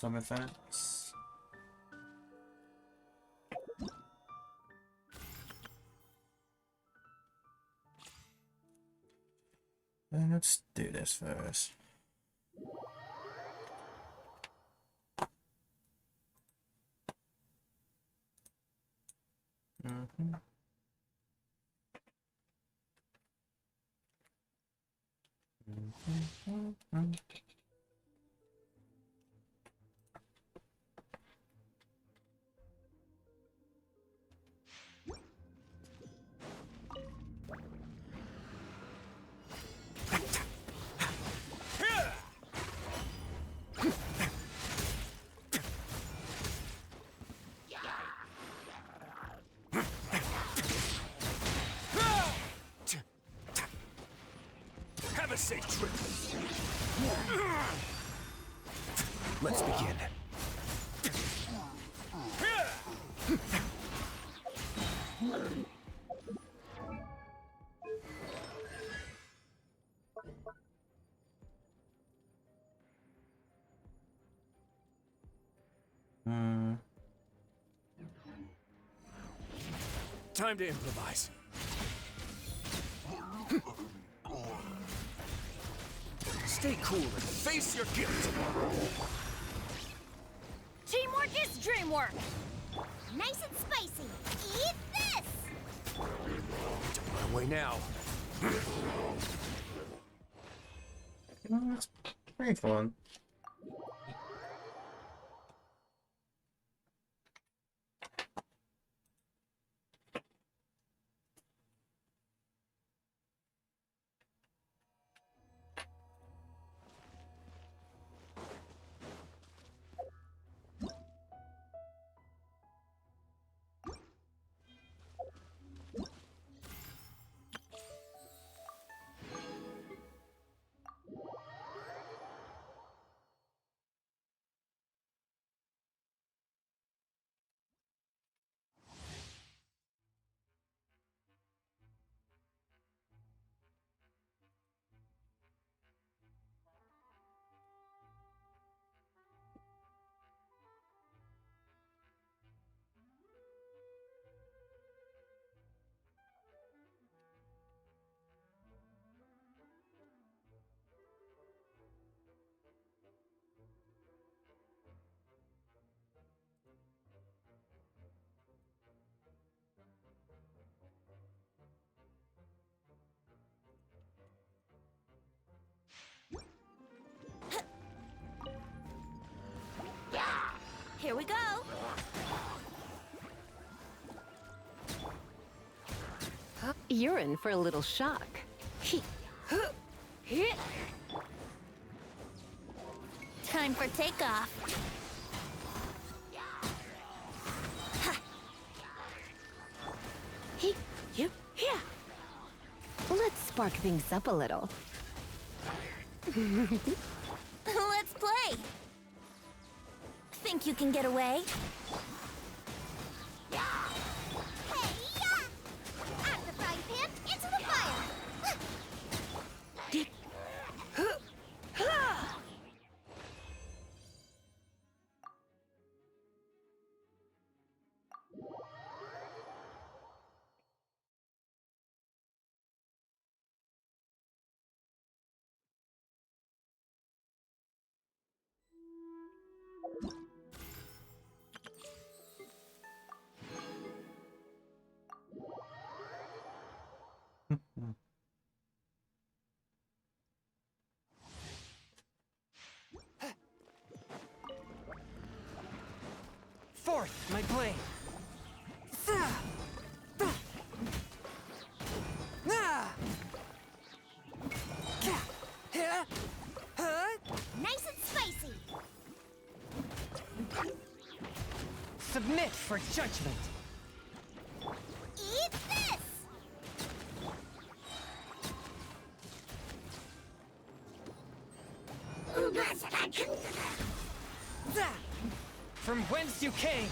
some events. Let's do this first. Mm-hmm. Mm-hmm. Have a safe trip. Let's begin. Time to improvise. Stay cool and face your guilt. Teamwork is dreamwork. Nice and spicy. Eat this! Don't run away now. That's pretty fun. Here we go. You're in for a little shock. Time for takeoff. Let's spark things up a little. Let's play. Think you can get away? Hey, yeah! Out of the frying pan, into the fire! Fourth, my blade. Nice and spicy! Submit for judgment. Eat this! From whence you came.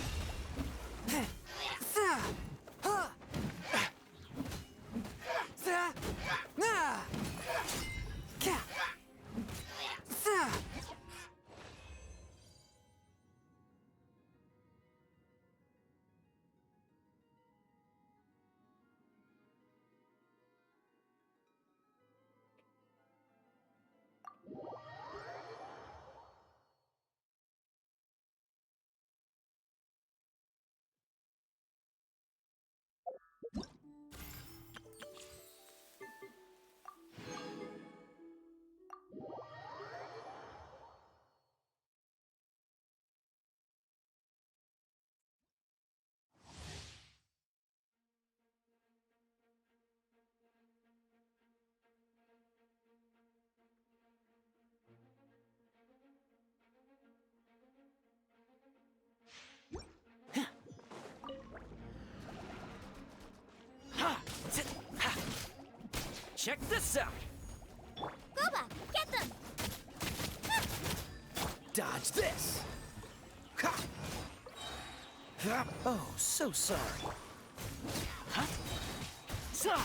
Check this out. Boba, get them! Dodge this. Ha! Ha! Oh, so sorry. Huh? Sa!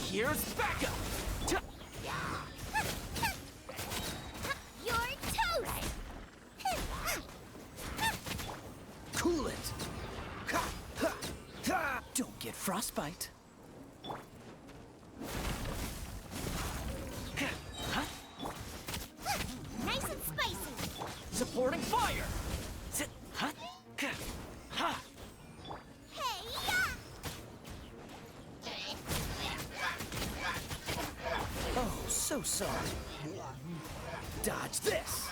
Here's backup. Ta! You're toast! Cool it. Ha! Ha! Ha! Don't get frostbite. Huh? Nice and spicy! Supporting fire. Sit. Huh? Ha! Hey-ya! Oh, so sorry. Dodge this.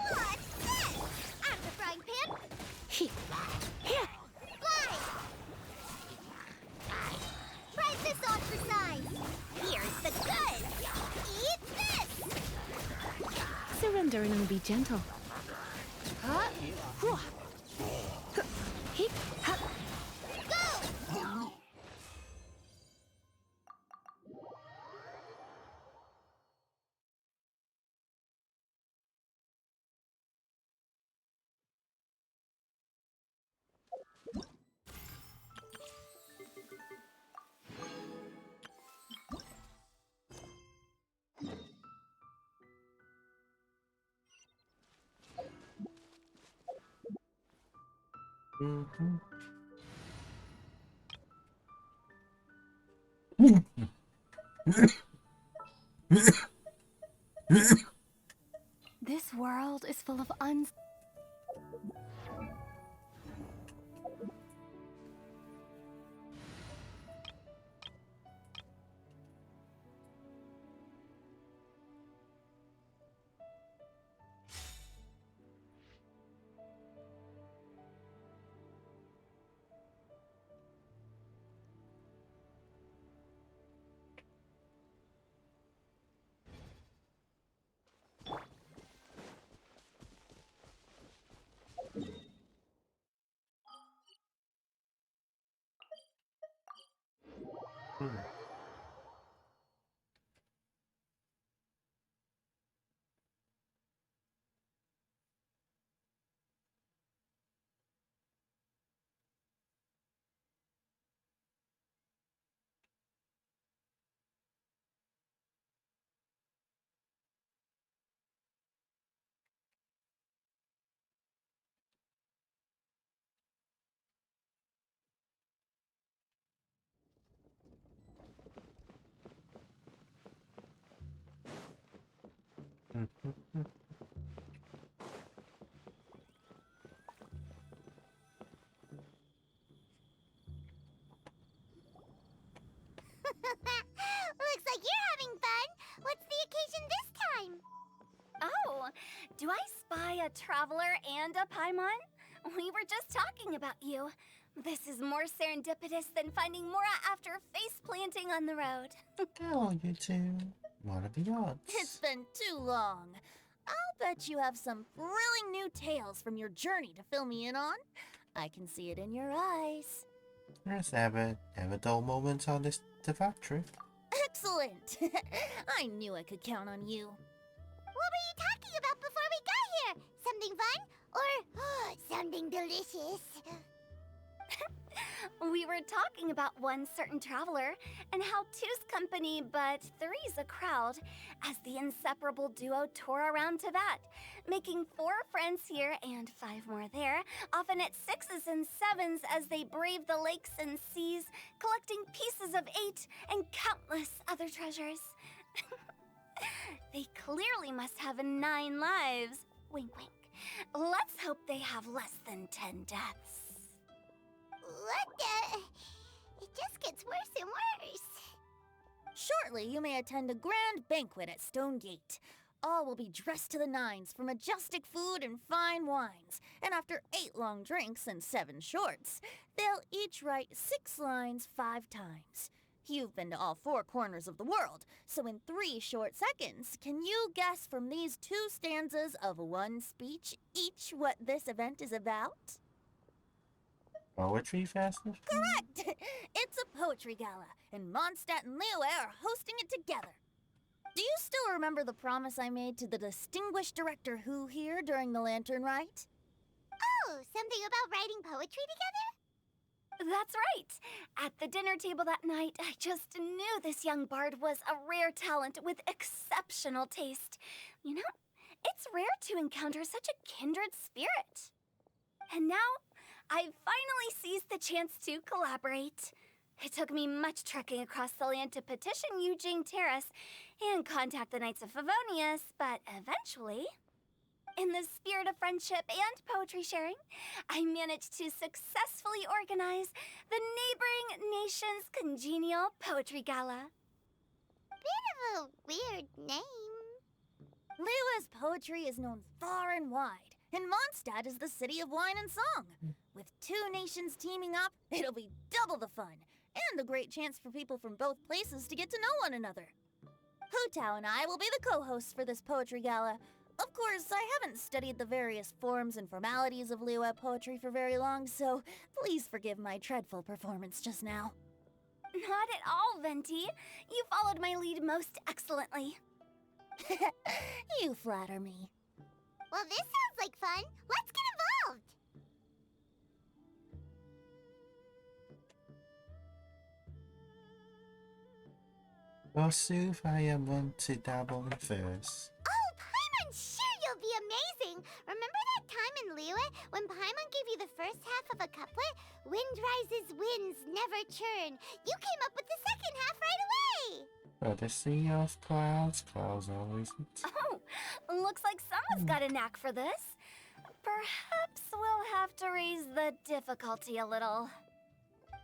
What's this? Out of the frying pan? Fly! Try this on for size. Here's the goods. Eat this! Surrender and be gentle. Huh? Hip, ha. Go! Mhm. This world is full of Looks like you're having fun. What's the occasion this time? Oh, do I spy a traveler and a Paimon? We were just talking about you. This is more serendipitous than finding Mora after face planting on the road. Oh, you two. What are the odds? It's been too long. I'll bet you have some thrilling new tales from your journey to fill me in on. I can see it in your eyes. There's ever dull moments on this factory. Excellent! I knew I could count on you. What were you talking about before we got here? Something fun? Or something delicious? We were talking about one certain traveler and how two's company but three's a crowd as the inseparable duo tour around Tibet, making 4 friends here and 5 more there, often at 6s and 7s as they brave the lakes and seas, collecting pieces of 8 and countless other treasures. They clearly must have 9 lives. Wink, wink. Let's hope they have less than 10 deaths. What the... It just gets worse and worse. Shortly, you may attend a grand banquet at Stonegate. All will be dressed to the nines for majestic food and fine wines. And after 8 long drinks and 7 shorts, they'll each write 6 lines 5 times. You've been to all 4 corners of the world, so in 3 short seconds, can you guess from these 2 stanzas of 1 speech each what this event is about? Poetry festival? Correct! It's a poetry gala, and Mondstadt and Liyue are hosting it together. Do you still remember the promise I made to the distinguished director Who here during the Lantern Rite? Oh, something about writing poetry together? That's right. At the dinner table that night, I just knew this young bard was a rare talent with exceptional taste. You know, it's rare to encounter such a kindred spirit. And now, I've finally seized the chance to collaborate. It took me much trekking across the land to petition Eugene Terrace and contact the Knights of Favonius, but eventually, in the spirit of friendship and poetry sharing, I managed to successfully organize the neighboring nation's congenial poetry gala. Bit of a weird name. Liyue's poetry is known far and wide, and Mondstadt is the city of wine and song. With 2 nations teaming up, it'll be double the fun, and a great chance for people from both places to get to know one another. Hu Tao and I will be the co-hosts for this poetry gala. Of course, I haven't studied the various forms and formalities of Liyue poetry for very long, so please forgive my dreadful performance just now. Not at all, Venti. You followed my lead most excellently. You flatter me. Well, this sounds like fun. Let's get involved. Forsooth, I am one to dabble in verse. Oh, Paimon, sure you'll be amazing. Remember that time in Liyue when Paimon gave you the first half of a couplet? Wind rises, winds never churn. You came up with the second half right away. But the sea of clouds, clouds always. Oh, looks like someone's got a knack for this. Perhaps we'll have to raise the difficulty a little.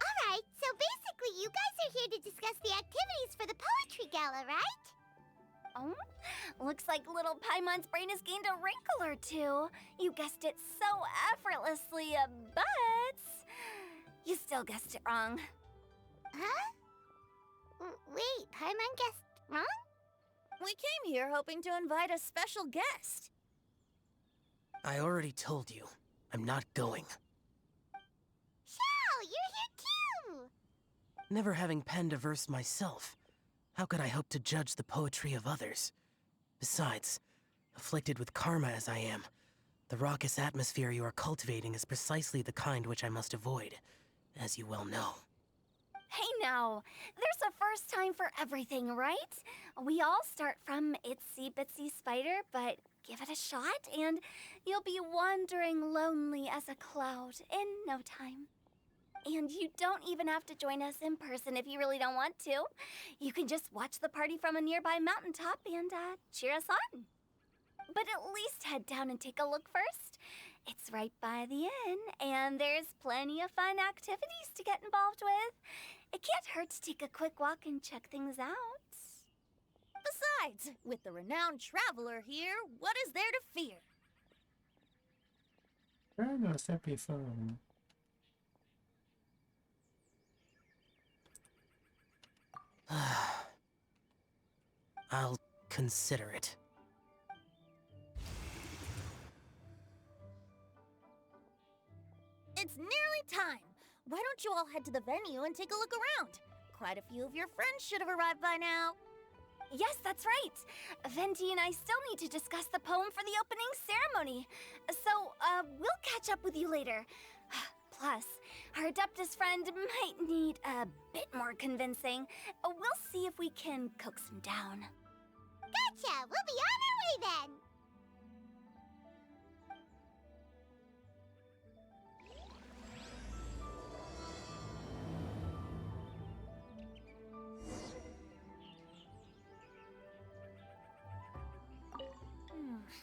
All right, so basically you guys are here to discuss the activities for the poetry gala, right? Oh, looks like little Paimon's brain has gained a wrinkle or two. You guessed it so effortlessly, but you still guessed it wrong. Huh? Wait, Paimon guessed wrong? We came here hoping to invite a special guest. I already told you. I'm not going. Xiao, you're here too! Never having penned a verse myself, how could I hope to judge the poetry of others? Besides, afflicted with karma as I am, the raucous atmosphere you are cultivating is precisely the kind which I must avoid, as you well know. Hey now, there's a first time for everything, right? We all start from itsy bitsy spider, but give it a shot and you'll be wandering lonely as a cloud in no time. And you don't even have to join us in person if you really don't want to. You can just watch the party from a nearby mountaintop and cheer us on. But at least head down and take a look first. It's right by the inn, and there's plenty of fun activities to get involved with. It can't hurt to take a quick walk and check things out. Besides, with the renowned traveler here, what is there to fear? I know that'd be fun. I'll consider it. It's nearly time. Why don't you all head to the venue and take a look around? Quite a few of your friends should have arrived by now. Yes, that's right. Venti and I still need to discuss the poem for the opening ceremony. So, we'll catch up with you later. Plus, our Adeptus friend might need a bit more convincing. We'll see if we can coax him down. Gotcha! We'll be on our way then!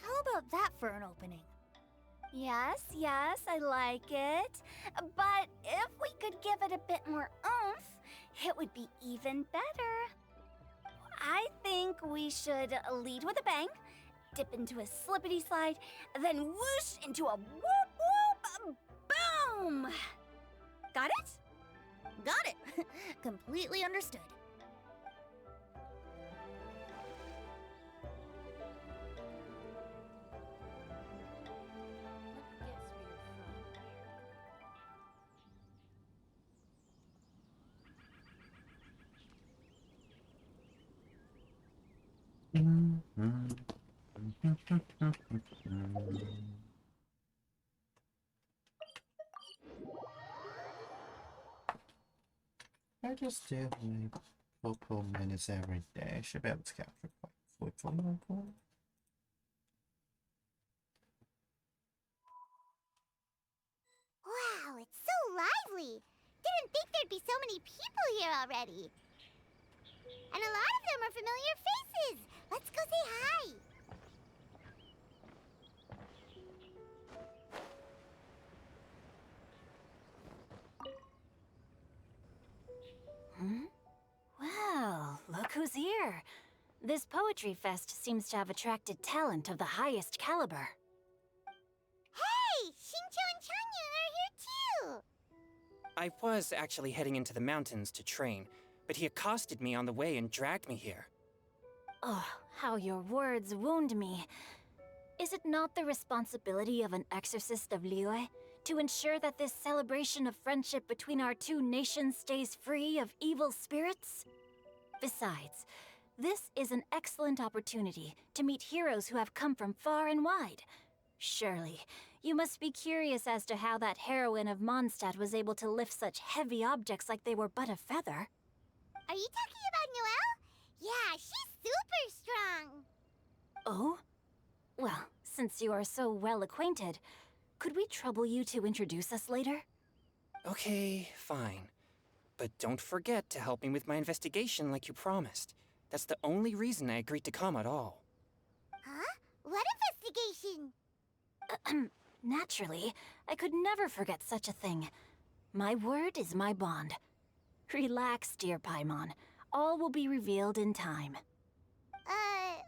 How about that for an opening? Yes, yes, I like it. But if we could give it a bit more oomph, it would be even better. I think we should lead with a bang, dip into a slippity slide, then whoosh into a whoop whoop boom! Got it? Got it. Completely understood. I just do like 4 minutes every day. I should be able to capture quite quickly. Wow, it's so lively. Didn't think there'd be so many people here already. And a lot of them are familiar faces. Let's go say hi. Well, look who's here. This poetry fest seems to have attracted talent of the highest caliber. Hey, Shincho and Changyun are here too. I was actually heading into the mountains to train, but he accosted me on the way and dragged me here. Oh, how your words wound me. Is it not the responsibility of an exorcist of Liyue to ensure that this celebration of friendship between our two nations stays free of evil spirits? Besides, this is an excellent opportunity to meet heroes who have come from far and wide. Surely, you must be curious as to how that heroine of Mondstadt was able to lift such heavy objects like they were but a feather. Are you talking about Noelle? Yeah, she's super strong. Oh? Well, since you are so well acquainted, could we trouble you to introduce us later? Okay, fine. But don't forget to help me with my investigation like you promised. That's the only reason I agreed to come at all. Huh? What investigation? Naturally, I could never forget such a thing. My word is my bond. Relax, dear Paimon. All will be revealed in time. Okay.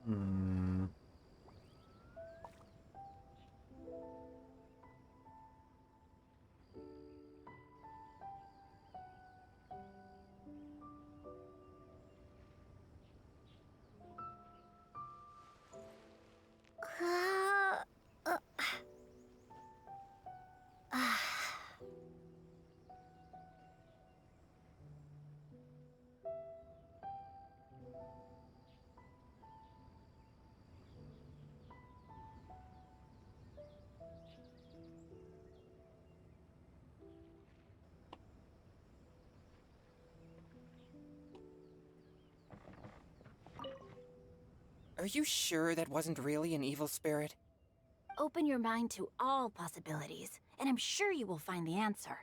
Hmm. Are you sure that wasn't really an evil spirit? Open your mind to all possibilities, and I'm sure you will find the answer.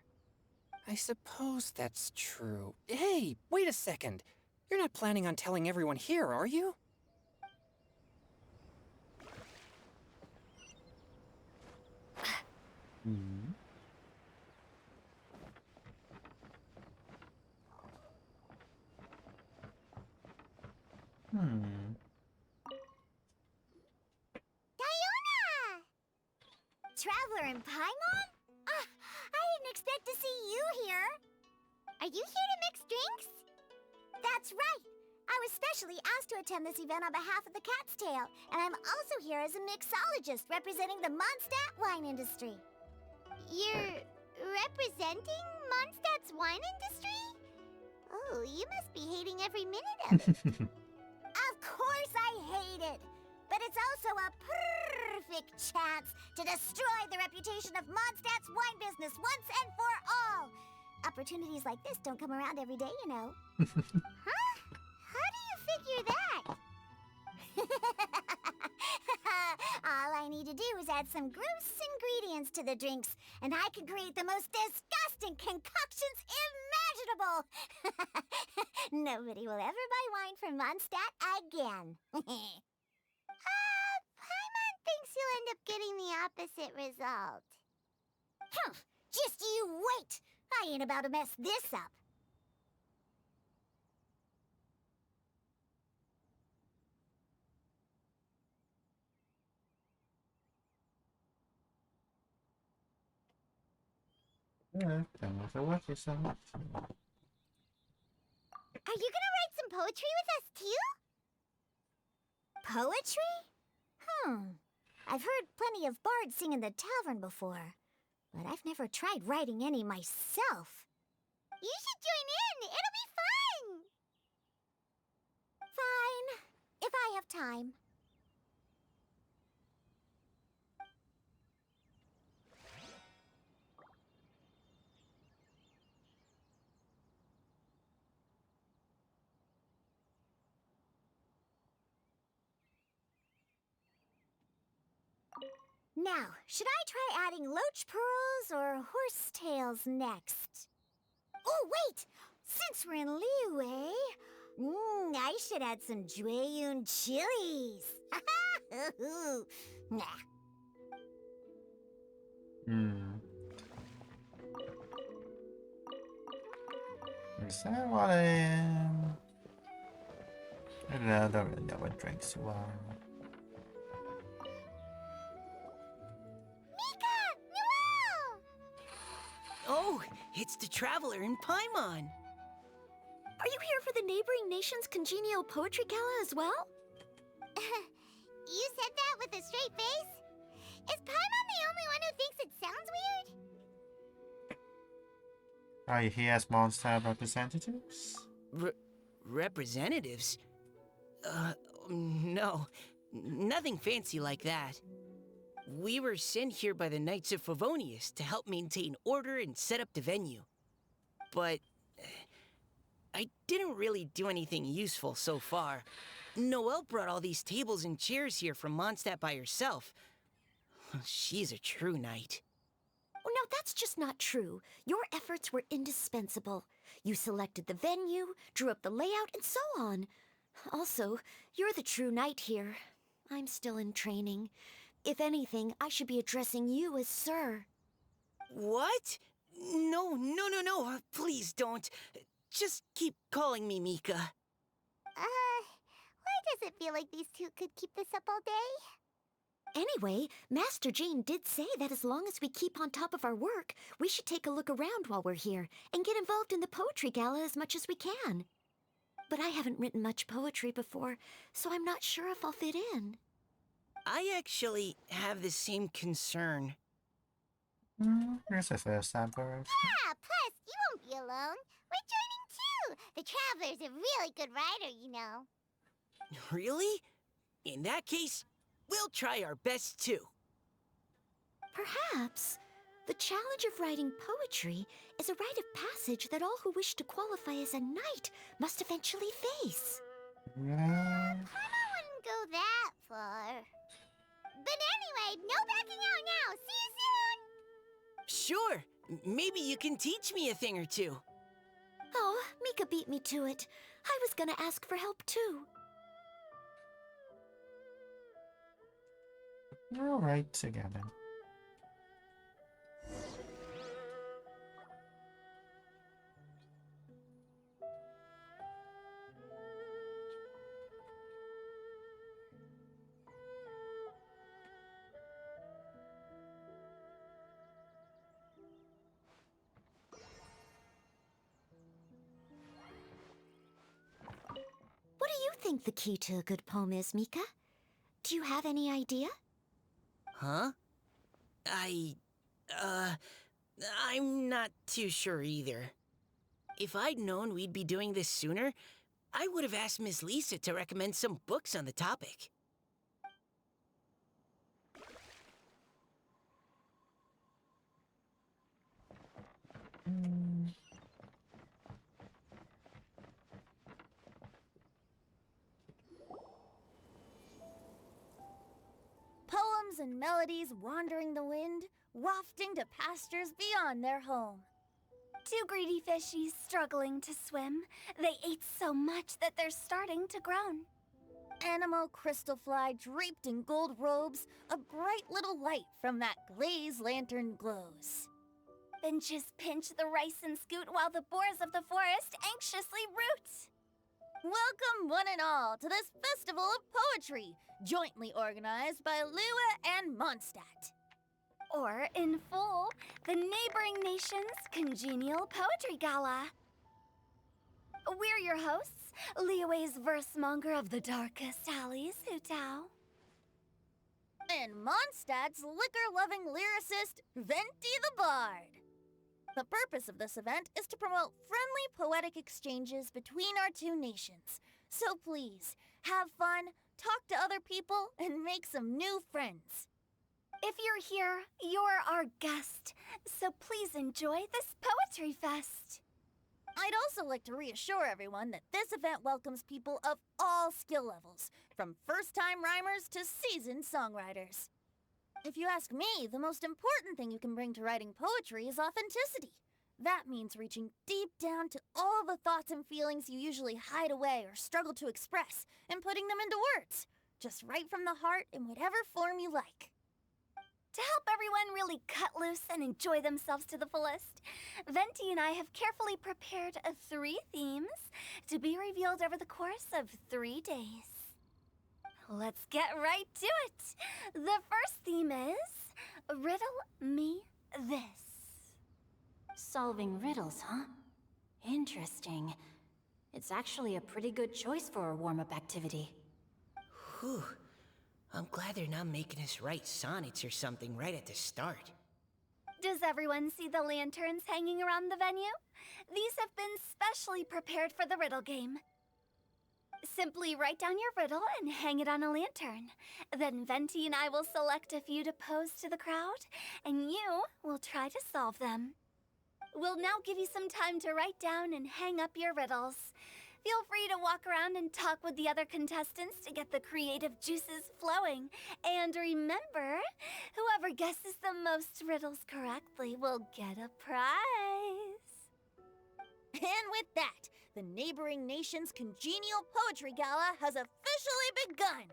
I suppose that's true. Hey, wait a second. You're not planning on telling everyone here, are you? Hmm. Hmm. Diona! Traveler in Paimon? I didn't expect to see you here. Are you here to mix drinks? That's right. I was specially asked to attend this event on behalf of the Cat's Tail, and I'm also here as a mixologist representing the Mondstadt wine industry. You're Representing Mondstadt's wine industry? Oh, you must be hating every minute of it. Of course I hate it! But it's also a perfect chance to destroy the reputation of Mondstadt's wine business once and for all! Opportunities like this don't come around every day, you know. Huh? How do you figure that? All I need to do is add some gross ingredients to the drinks, and I can create the most disgusting concoctions imaginable! Nobody will ever buy wine from Mondstadt again. Paimon thinks you'll end up getting the opposite result. Humph! Just you wait! I ain't about to mess this up. Yeah, thanks for watching so much. Are you gonna write some poetry with us too? Poetry? I've heard plenty of bards sing in the tavern before, but I've never tried writing any myself. You should join in. It'll be fun. Fine, if I have time. Now, should I try adding loach pearls or horse tails next? Oh, wait! Since we're in Liyue, I should add some Jueyun chilies. Nah. Is that what I am? I don't know, I don't really know what drinks you are. Oh, it's the Traveler in Paimon. Are you here for the neighboring nation's congenial poetry gala as well? You said that with a straight face? Is Paimon the only one who thinks it sounds weird? Are you here as Mondstadt representatives? Representatives? No. Nothing fancy like that. We were sent here by the Knights of Favonius to help maintain order and set up the venue. But I didn't really do anything useful so far. Noelle brought all these tables and chairs here from Mondstadt by herself. She's a true knight. Oh, no, that's just not true. Your efforts were indispensable. You selected the venue, drew up the layout, and so on. Also, you're the true knight here. I'm still in training. If anything, I should be addressing you as Sir. What? No. Please don't. Just keep calling me Mika. Why does it feel like these two could keep this up all day? Anyway, Master Jane did say that as long as we keep on top of our work, we should take a look around while we're here and get involved in the poetry gala as much as we can. But I haven't written much poetry before, so I'm not sure if I'll fit in. I actually have the same concern. Here's the first time for us. Plus, you won't be alone. We're joining too. The Traveler's a really good writer, you know. Really? In that case, we'll try our best too. Perhaps the challenge of writing poetry is a rite of passage that all who wish to qualify as a knight must eventually face. Yeah. Paimon wouldn't go that far. But anyway, no backing out now. See you soon. Sure. Maybe you can teach me a thing or two. Oh, Mika beat me to it. I was gonna ask for help too. We're all right together. What do you think the key to a good poem is, Mika? Do you have any idea? Huh? I'm not too sure either. If I'd known we'd be doing this sooner, I would have asked Miss Lisa to recommend some books on the topic. Poems and melodies wandering the wind, wafting to pastures beyond their home. Two greedy fishies struggling to swim. They ate so much that they're starting to groan. Animal crystal fly draped in gold robes, a bright little light from that glazed lantern glows. Finches pinch the rice and scoot while the boars of the forest anxiously root. Welcome one and all to this festival of poetry, jointly organized by Lua and Mondstadt. Or, in full, the neighboring nation's congenial poetry gala. We're your hosts, Liyue's verse-monger of the darkest alleys, Hutao. And Mondstadt's liquor-loving lyricist, Venti the Bard. The purpose of this event is to promote friendly poetic exchanges between our two nations. So please, have fun, talk to other people, and make some new friends. If you're here, you're our guest, so please enjoy this poetry fest. I'd also like to reassure everyone that this event welcomes people of all skill levels, from first-time rhymers to seasoned songwriters. If you ask me, the most important thing you can bring to writing poetry is authenticity. That means reaching deep down to all the thoughts and feelings you usually hide away or struggle to express, and putting them into words, just right from the heart in whatever form you like. To help everyone really cut loose and enjoy themselves to the fullest, Venti and I have carefully prepared 3 themes to be revealed over the course of 3 days. Let's get right to it. The first theme is Riddle Me This. Solving riddles, huh? Interesting. It's actually a pretty good choice for a warm-up activity. Whew. I'm glad they're not making us write sonnets or something right at the start. Does everyone see the lanterns hanging around the venue? These have been specially prepared for the riddle game. Simply write down your riddle and hang it on a lantern. Then Venti and I will select a few to pose to the crowd, and you will try to solve them. We'll now give you some time to write down and hang up your riddles. Feel free to walk around and talk with the other contestants to get the creative juices flowing. And remember, whoever guesses the most riddles correctly will get a prize. And with that, the neighboring nation's congenial poetry gala has officially begun.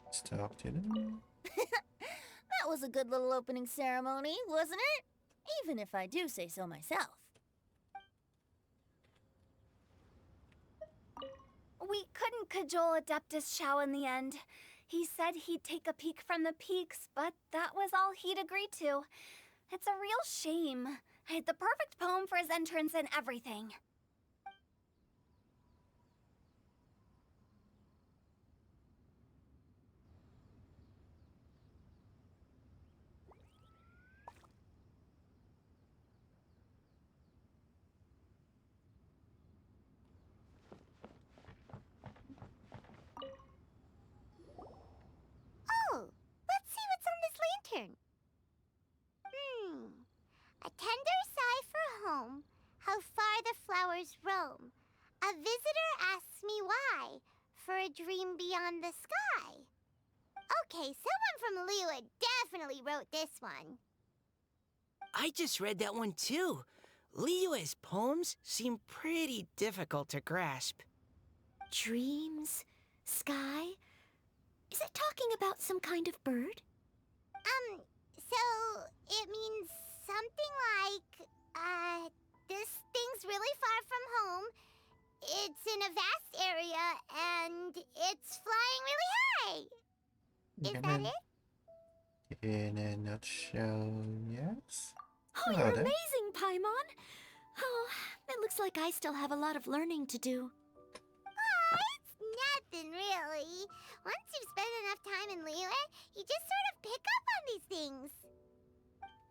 Let's talk to them. That was a good little opening ceremony, wasn't it? Even if I do say so myself. We couldn't cajole Adeptus Shao in the end. He said he'd take a peek from the peaks, but that was all he'd agreed to. It's a real shame. I had the perfect poem for his entrance and everything. Oh, let's see what's on this lantern. A tender sigh for home, how far the flowers roam. A visitor asks me why, for a dream beyond the sky. Okay, someone from Liyue definitely wrote this one. I just read that one too. Liyue's poems seem pretty difficult to grasp. Dreams? Sky? Is it talking about some kind of bird? So it means something like, this thing's really far from home. It's in a vast area, and it's flying really high. Is that it? In a nutshell, yes. Oh, you're amazing, Paimon! Oh, it looks like I still have a lot of learning to do. question, really. Once you've spent enough time in Liyue, you just sort of pick up on these things.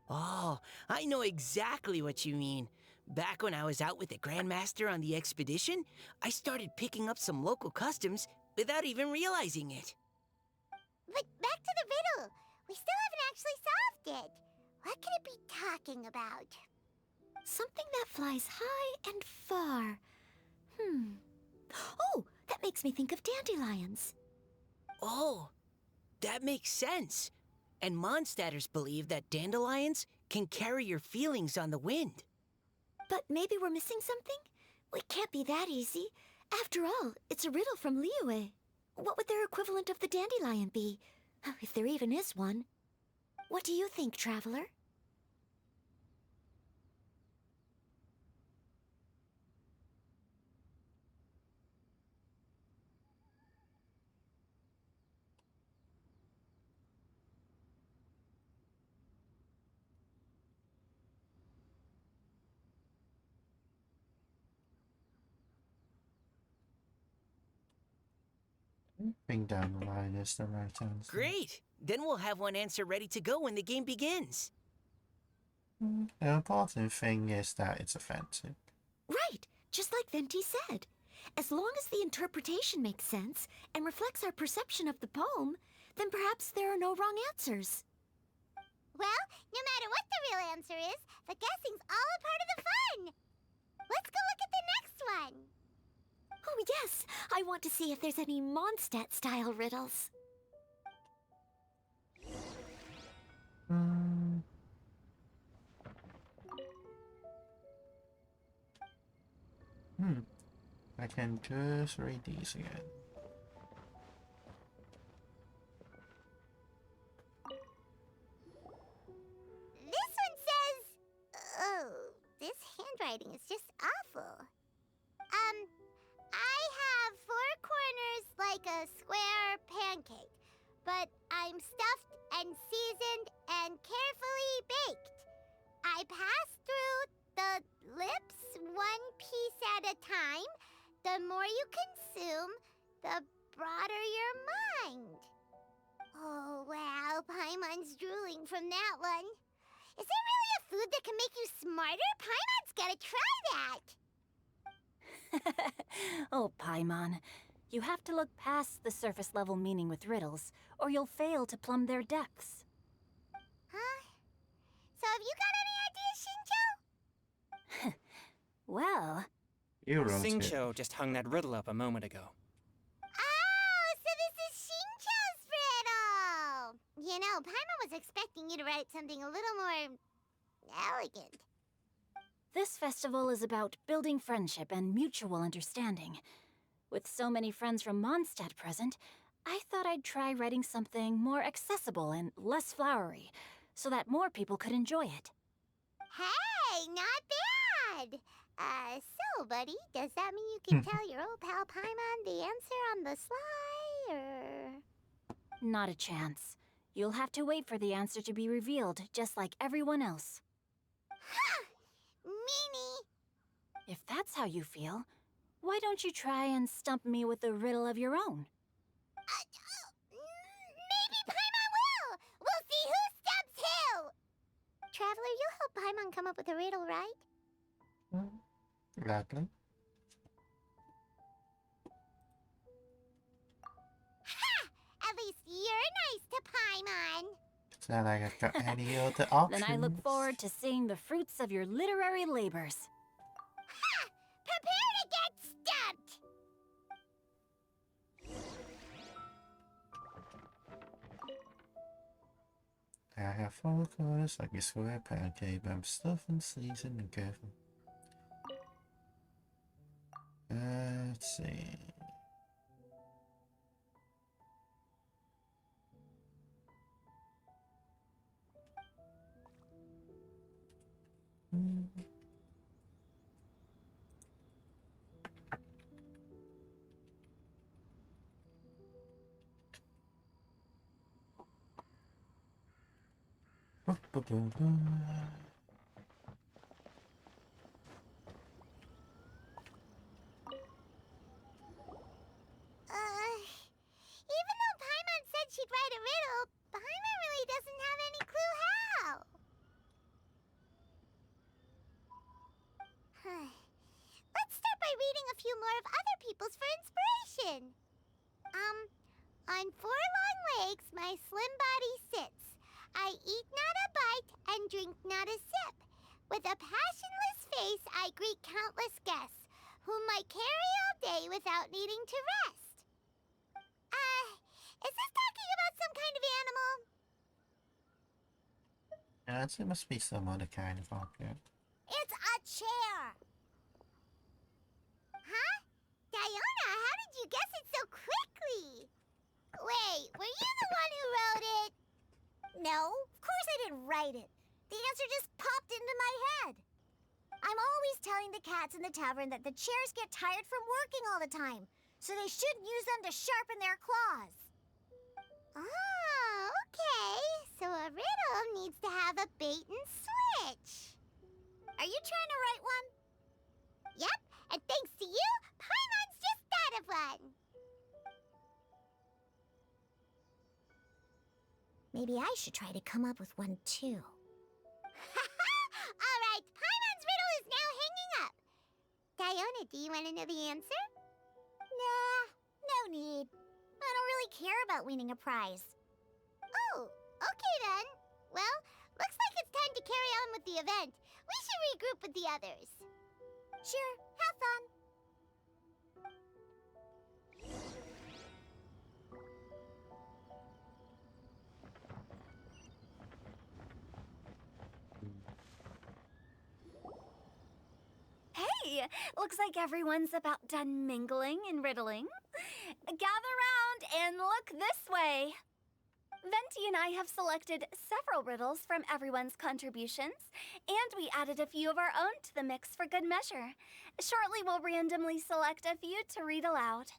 Oh, I know exactly what you mean. Back when I was out with the Grandmaster on the expedition, I started picking up some local customs without even realizing it. But back to the riddle. We still haven't actually solved it. What could it be talking about? Something that flies high and far. Oh, that makes me think of dandelions. Oh, that makes sense. And Mondstadters believe that dandelions can carry your feelings on the wind. But maybe we're missing something? Well, it can't be that easy. After all, it's a riddle from Liyue. What would their equivalent of the dandelion be? If there even is one. What do you think, Traveler? Being down the line is the right answer. Great! Then we'll have one answer ready to go when the game begins. The important thing is that it's offensive. Right, just like Venti said. As long as the interpretation makes sense and reflects our perception of the poem, then perhaps there are no wrong answers. Well, no matter what the real answer is, the guessing's all a part of the fun. Let's go look at the next one. Oh yes, I want to see if there's any Mondstadt-style riddles. I can just read these again. This one says... Oh, this handwriting is just awful. I have 4 corners like a square pancake, but I'm stuffed and seasoned and carefully baked. I pass through the lips one piece at a time. The more you consume, the broader your mind. Oh, wow, Paimon's drooling from that one. Is there really a food that can make you smarter? Paimon's gotta try that! Oh, Paimon. You have to look past the surface level meaning with riddles, or you'll fail to plumb their depths. Huh? So have you got any ideas, Shinjo? Well, You wrote it. Xingqiu just hung that riddle up a moment ago. Oh, so this is Shinjo's riddle! You know, Paimon was expecting you to write something a little more... elegant. this festival is about building friendship and mutual understanding. With so many friends from Mondstadt present, I thought I'd try writing something more accessible and less flowery, so that more people could enjoy it. Hey, not bad! So, buddy, does that mean you can tell your old pal Paimon the answer on the sly, or...? Not a chance. You'll have to wait for the answer to be revealed, just like everyone else. Ha! Meanie! If that's how you feel, why don't you try and stump me with a riddle of your own? Maybe Paimon will! We'll see who stumps who! Traveler, you'll help Paimon come up with a riddle, right? Gladly. Ha! At least you're nice to Paimon! It's not like I've got any other options. Then I look forward to seeing the fruits of your literary labors. Ha! Prepare to get stumped! I have 4 corners like a square pancake, but I'm stuffed and seasoned and careful. Let's see. riddles for inspiration. On 4 long legs, my slim body sits. I eat not a bite and drink not a sip. With a passionless face, I greet countless guests, whom I carry all day without needing to rest. Is this talking about some kind of animal? Yes, it must be some other kind of object. It's a chair. Huh? Diona, how did you guess it so quickly? Wait, were you the one who wrote it? No, of course I didn't write it. The answer just popped into my head. I'm always telling the cats in the tavern that the chairs get tired from working all the time, so they shouldn't use them to sharpen their claws. Oh, okay. So a riddle needs to have a bait and switch. Are you trying to write one? Yep, and thanks to you, Paimon's just thought of one. Maybe I should try to come up with one too. All right, Paimon's riddle is now hanging up. Diona, do you want to know the answer? Nah, no need. I don't really care about winning a prize. Oh, okay then. Well, looks like it's time to carry on with the event. We should regroup with the others. Sure, have fun. Hey, looks like everyone's about done mingling and riddling. Gather round and look this way. Venti and I have selected several riddles from everyone's contributions, and we added a few of our own to the mix for good measure. Shortly, we'll randomly select a few to read aloud.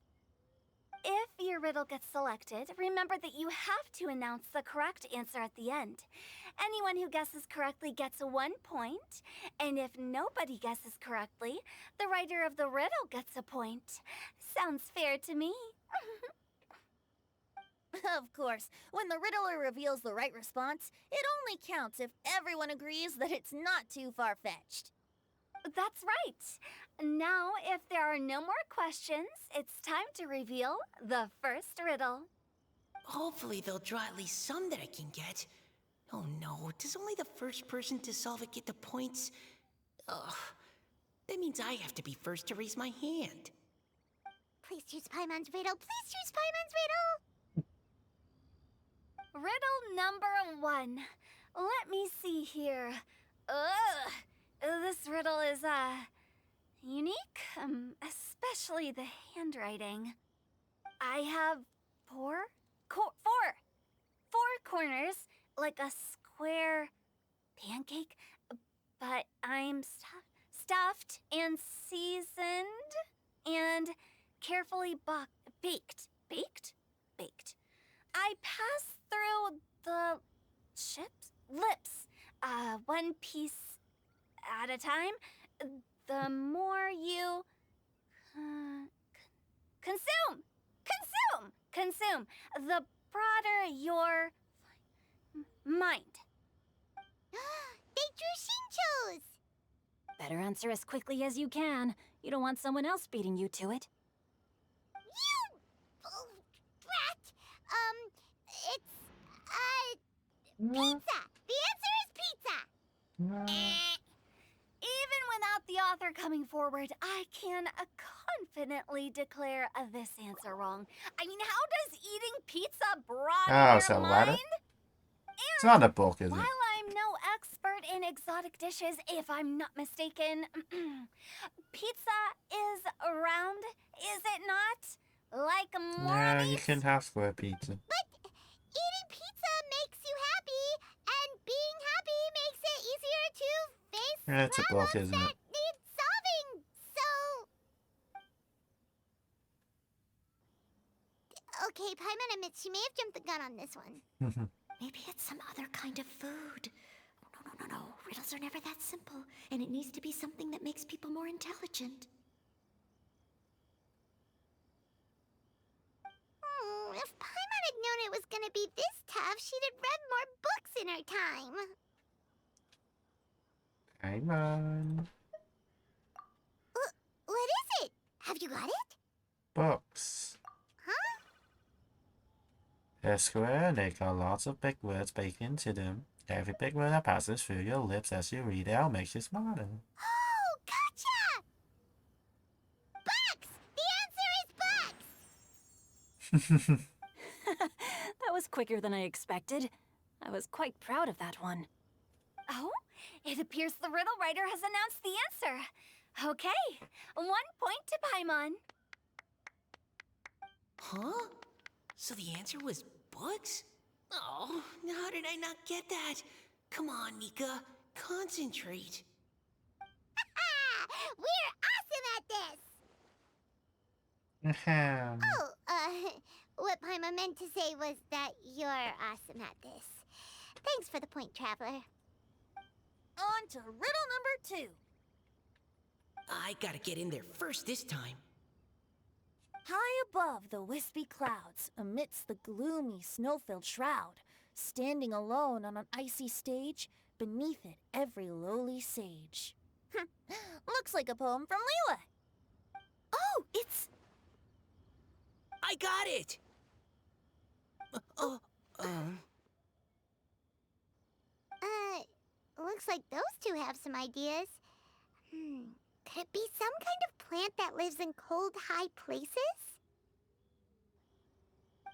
If your riddle gets selected, remember that you have to announce the correct answer at the end. Anyone who guesses correctly gets 1 point, and if nobody guesses correctly, the writer of the riddle gets a point. Sounds fair to me. Of course, when the riddler reveals the right response, it only counts if everyone agrees that it's not too far-fetched. That's right. Now, if there are no more questions, it's time to reveal the first riddle. Hopefully they'll draw at least some that I can get. Oh no, does only the first person to solve it get the points? Ugh. That means I have to be first to raise my hand. Please choose Paimon's riddle. Please choose Paimon's riddle. Riddle number 1. Let me see here. Ugh. This riddle is, unique, especially the handwriting. I have four corners, like a square pancake, but I'm stuffed and seasoned and carefully baked. Baked. I pass through the lips, one piece at a time. The more you consume, the broader your mind. They drew Shinchos! Better answer as quickly as you can. You don't want someone else beating you to it. You! Oh, brat! It's, pizza! The answer is pizza! Even without the author coming forward, I can confidently declare this answer wrong. I mean, how does eating pizza broaden your mind? It's not a book, is it? While I'm no expert in exotic dishes, if I'm not mistaken, pizza is round, is it not? Like more Yeah, you meat? can have square pizza. But eating pizza makes you happy, and being happy makes it easier to face Yeah, it's a book, problems isn't that it? need solving. So, okay, Paimon admits she may have jumped the gun on this one. Maybe it's some other kind of food. No. Riddles are never that simple, and it needs to be something that makes people more intelligent. If Paimon had known it was gonna be this tough, she'd have read more books in her time. Come on. What is it? Have you got it? Books. Huh? They're square and they got lots of big words baked into them. Every big word that passes through your lips as you read it out makes you smarter. Oh, gotcha! Bucks! The answer is bucks! That was quicker than I expected. I was quite proud of that one. Oh, it appears the riddle writer has announced the answer. Okay, 1 point to Paimon. Huh? So the answer was books? Oh, how did I not get that? Come on, Nika. Concentrate. We're awesome at this! Ahem. Oh, what Paimon meant to say was that you're awesome at this. Thanks for the point, Traveler. On to riddle number 2. I gotta get in there first this time. High above the wispy clouds, amidst the gloomy snow-filled shroud, standing alone on an icy stage, beneath it every lowly sage. Looks like a poem from Liyue. Oh, it's... I got it! Looks like those two have some ideas. Could it be some kind of plant that lives in cold, high places?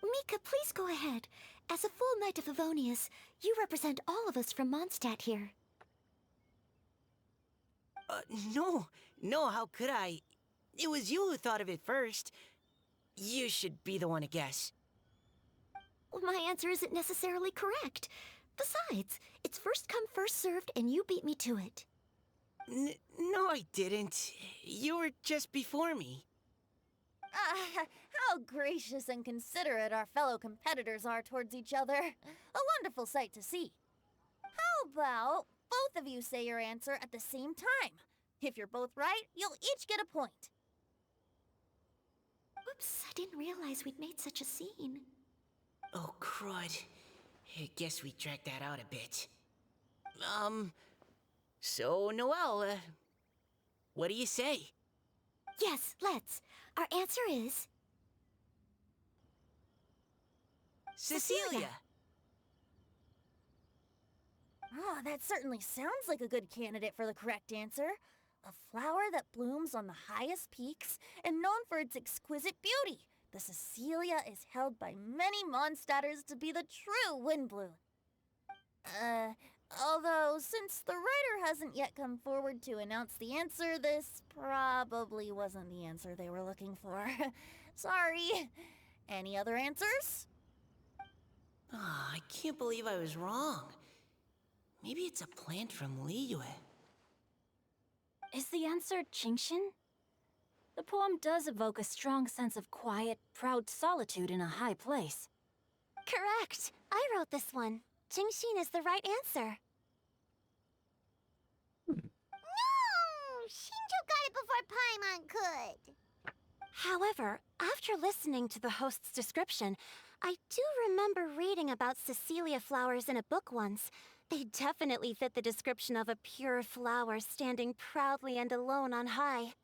Mika, please go ahead. As a full Knight of Favonius, you represent all of us from Mondstadt here. No, how could I? It was you who thought of it first. You should be the one to guess. Well, my answer isn't necessarily correct. Besides, it's first come, first served, and you beat me to it. No, I didn't. You were just before me. How gracious and considerate our fellow competitors are towards each other. A wonderful sight to see. How about both of you say your answer at the same time? If you're both right, you'll each get a point. Oops, I didn't realize we'd made such a scene. Oh, crud. I guess we dragged that out a bit. So, Noelle, what do you say? Yes, let's. Our answer is... Cecilia! Oh, that certainly sounds like a good candidate for the correct answer. A flower that blooms on the highest peaks and known for its exquisite beauty. The Cecilia is held by many Mondstadters to be the true Windblue. Although, since the writer hasn't yet come forward to announce the answer, this probably wasn't the answer they were looking for. Sorry. Any other answers? Ah, I can't believe I was wrong. Maybe it's a plant from Liyue. Is the answer Genshin? The poem does evoke a strong sense of quiet, proud solitude in a high place. Correct. I wrote this one. Genshin is the right answer. No! Shinjo got it before Paimon could. However, after listening to the host's description, I do remember reading about Cecilia flowers in a book once. They definitely fit the description of a pure flower standing proudly and alone on high.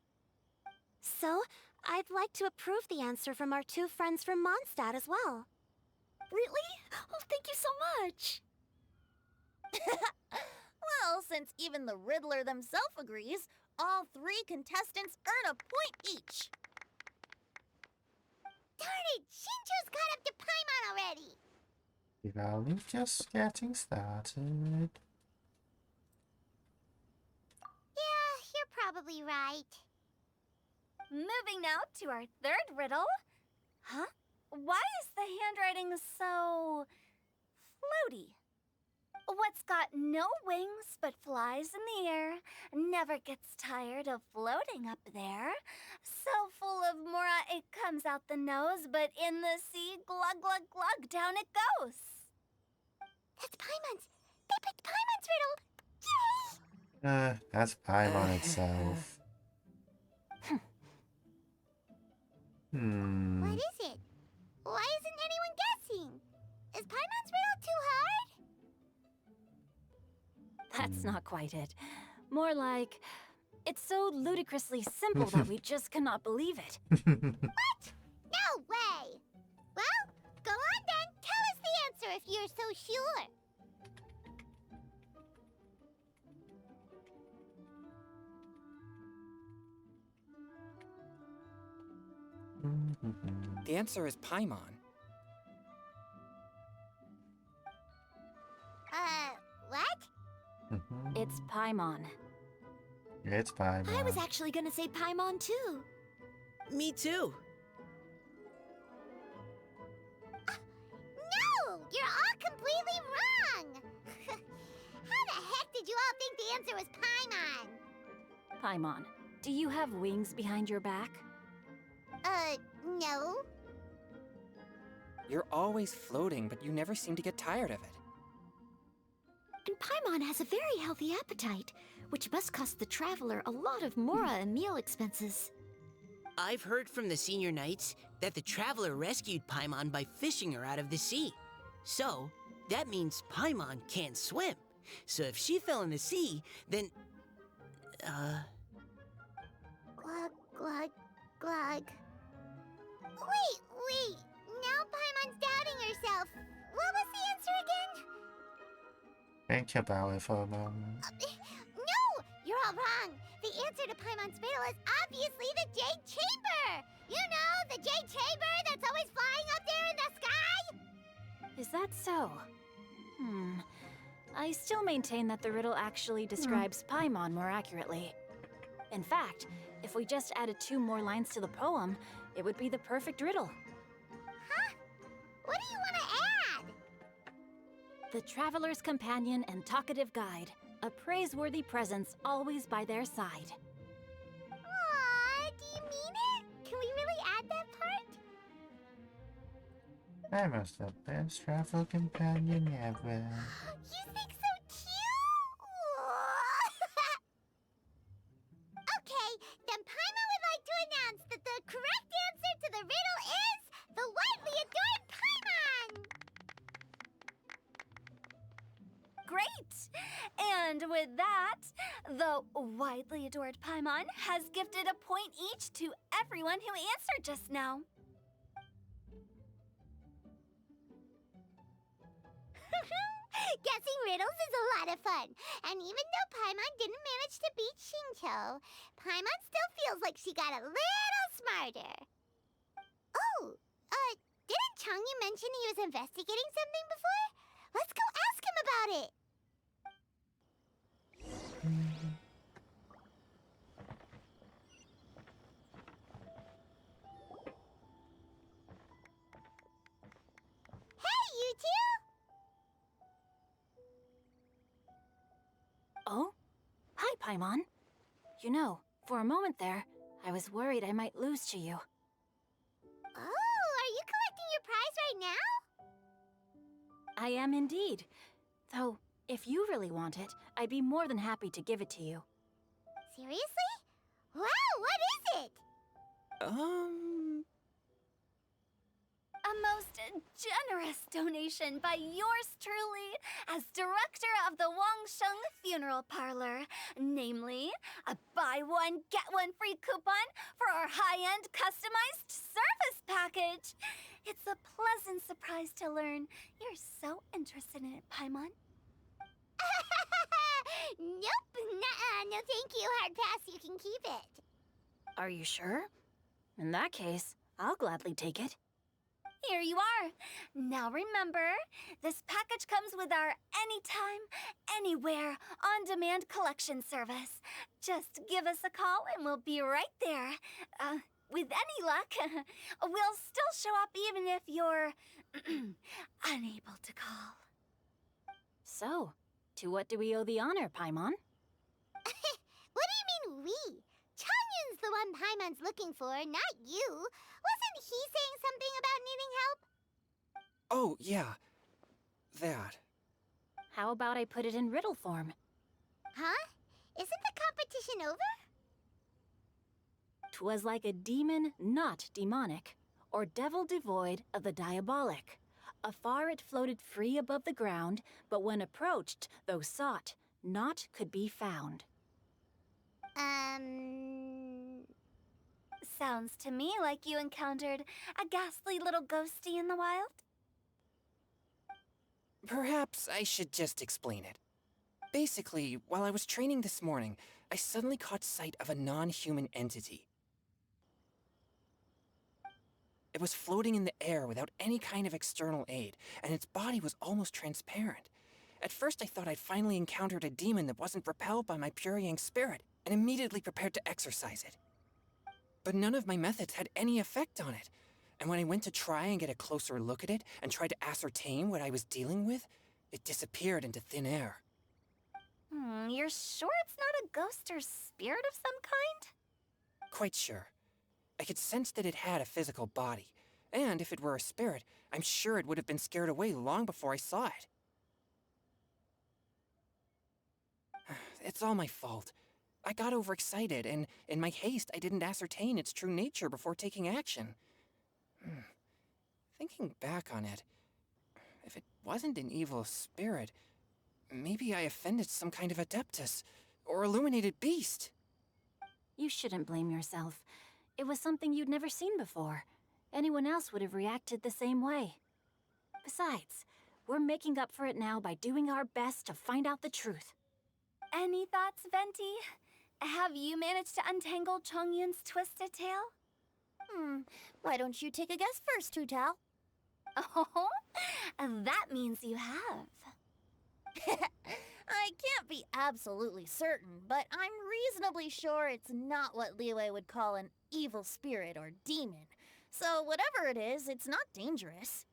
So, I'd like to approve the answer from our two friends from Mondstadt as well. Really? Oh, thank you so much. Well, since even the Riddler themselves agrees, all 3 contestants earn a point each. Darn it! Shinjo's caught up to Paimon already! We're only just getting started. Yeah, you're probably right. Moving now to our 3rd riddle. Huh? Why is the handwriting so... floaty? What's got no wings but flies in the air, never gets tired of floating up there. So full of mora it comes out the nose, but in the sea, glug glug glug, down it goes. That's Paimon's. They picked Paimon's riddle. Yay! That's Paimon itself. What is it? Why isn't anyone guessing? Is Paimon's riddle too hard? That's not quite it. More like, it's so ludicrously simple that we just cannot believe it. What? if you're so sure. The answer is Paimon. What? It's Paimon. It's Paimon. I was actually gonna say Paimon too. Me too. No! You're all completely wrong! How the heck did you all think the answer was Paimon? Paimon, do you have wings behind your back? No. You're always floating, but you never seem to get tired of it. And Paimon has a very healthy appetite, which must cost the traveler a lot of mora and meal expenses. I've heard from the senior knights that the traveler rescued Paimon by fishing her out of the sea. So, that means Paimon can't swim. So if she fell in the sea, then... Glug, glug, glug. Wait. Now Paimon's doubting herself. What was the answer again? Think about it for a moment. No! You're all wrong. The answer to Paimon's riddle is obviously the Jade Chamber! You know, the Jade Chamber that's always flying up there in the sky? Is that so? I still maintain that the riddle actually describes Paimon more accurately. In fact, if we just added 2 more lines to the poem, it would be the perfect riddle. Huh? What do you want to add? The traveler's companion and talkative guide, a praiseworthy presence always by their side. Aw, do you mean it? Can we really add that part? Paimons the best travel companion ever. You think so too? Okay, then Paimon would like to announce that the correct answer to the riddle is the widely adored Paimon! Great! And with that, the widely adored Paimon has gifted a point each to everyone who answered just now. Guessing riddles is a lot of fun. And even though Paimon didn't manage to beat Xingqiu, Paimon still feels like she got a little smarter. Oh, didn't Changyu mention he was investigating something before? Let's go ask him about it. Hey, you two! Oh? Hi, Paimon. You know, for a moment there, I was worried I might lose to you. Oh, are you collecting your prize right now? I am indeed. Though, if you really want it, I'd be more than happy to give it to you. Seriously? Wow, what is it? A most generous donation by yours truly as director of the Wangsheng Funeral Parlor. Namely, a buy one, get one free coupon for our high-end customized service package. It's a pleasant surprise to learn you're so interested in it, Paimon. Nope, nuh-uh, no thank you, hard pass, you can keep it. Are you sure? In that case, I'll gladly take it. Here you are. Now remember, this package comes with our anytime, anywhere, on-demand collection service. Just give us a call and we'll be right there. With any luck, we'll still show up even if you're unable to call. So, to what do we owe the honor, Paimon? What do you mean we? Changyun's the one Paimon's looking for, not you. Wasn't he saying something about needing help? Oh, yeah. That. How about I put it in riddle form? Huh? Isn't the competition over? 'Twas like a demon not demonic, or devil devoid of the diabolic. Afar it floated free above the ground, but when approached, though sought, naught could be found. Sounds to me like you encountered a ghastly little ghosty in the wild. Perhaps I should just explain it. Basically, while I was training this morning, I suddenly caught sight of a non-human entity. It was floating in the air without any kind of external aid, and its body was almost transparent. At first I thought I'd finally encountered a demon that wasn't repelled by my pure yang spirit, and immediately prepared to exorcise it. But none of my methods had any effect on it, and when I went to try and get a closer look at it and try to ascertain what I was dealing with, it disappeared into thin air. You're sure it's not a ghost or spirit of some kind? Quite sure. I could sense that it had a physical body, and if it were a spirit, I'm sure it would have been scared away long before I saw it. It's all my fault. I got overexcited, and in my haste, I didn't ascertain its true nature before taking action. Thinking back on it, if it wasn't an evil spirit, maybe I offended some kind of adeptus, or illuminated beast. You shouldn't blame yourself. It was something you'd never seen before. Anyone else would have reacted the same way. Besides, we're making up for it now by doing our best to find out the truth. Any thoughts, Venti? Have you managed to untangle Chongyun's twisted tail? Why don't you take a guess first, Hu Tao? Oh, that means you have. I can't be absolutely certain, but I'm reasonably sure it's not what Liyue would call an evil spirit or demon. So whatever it is, it's not dangerous.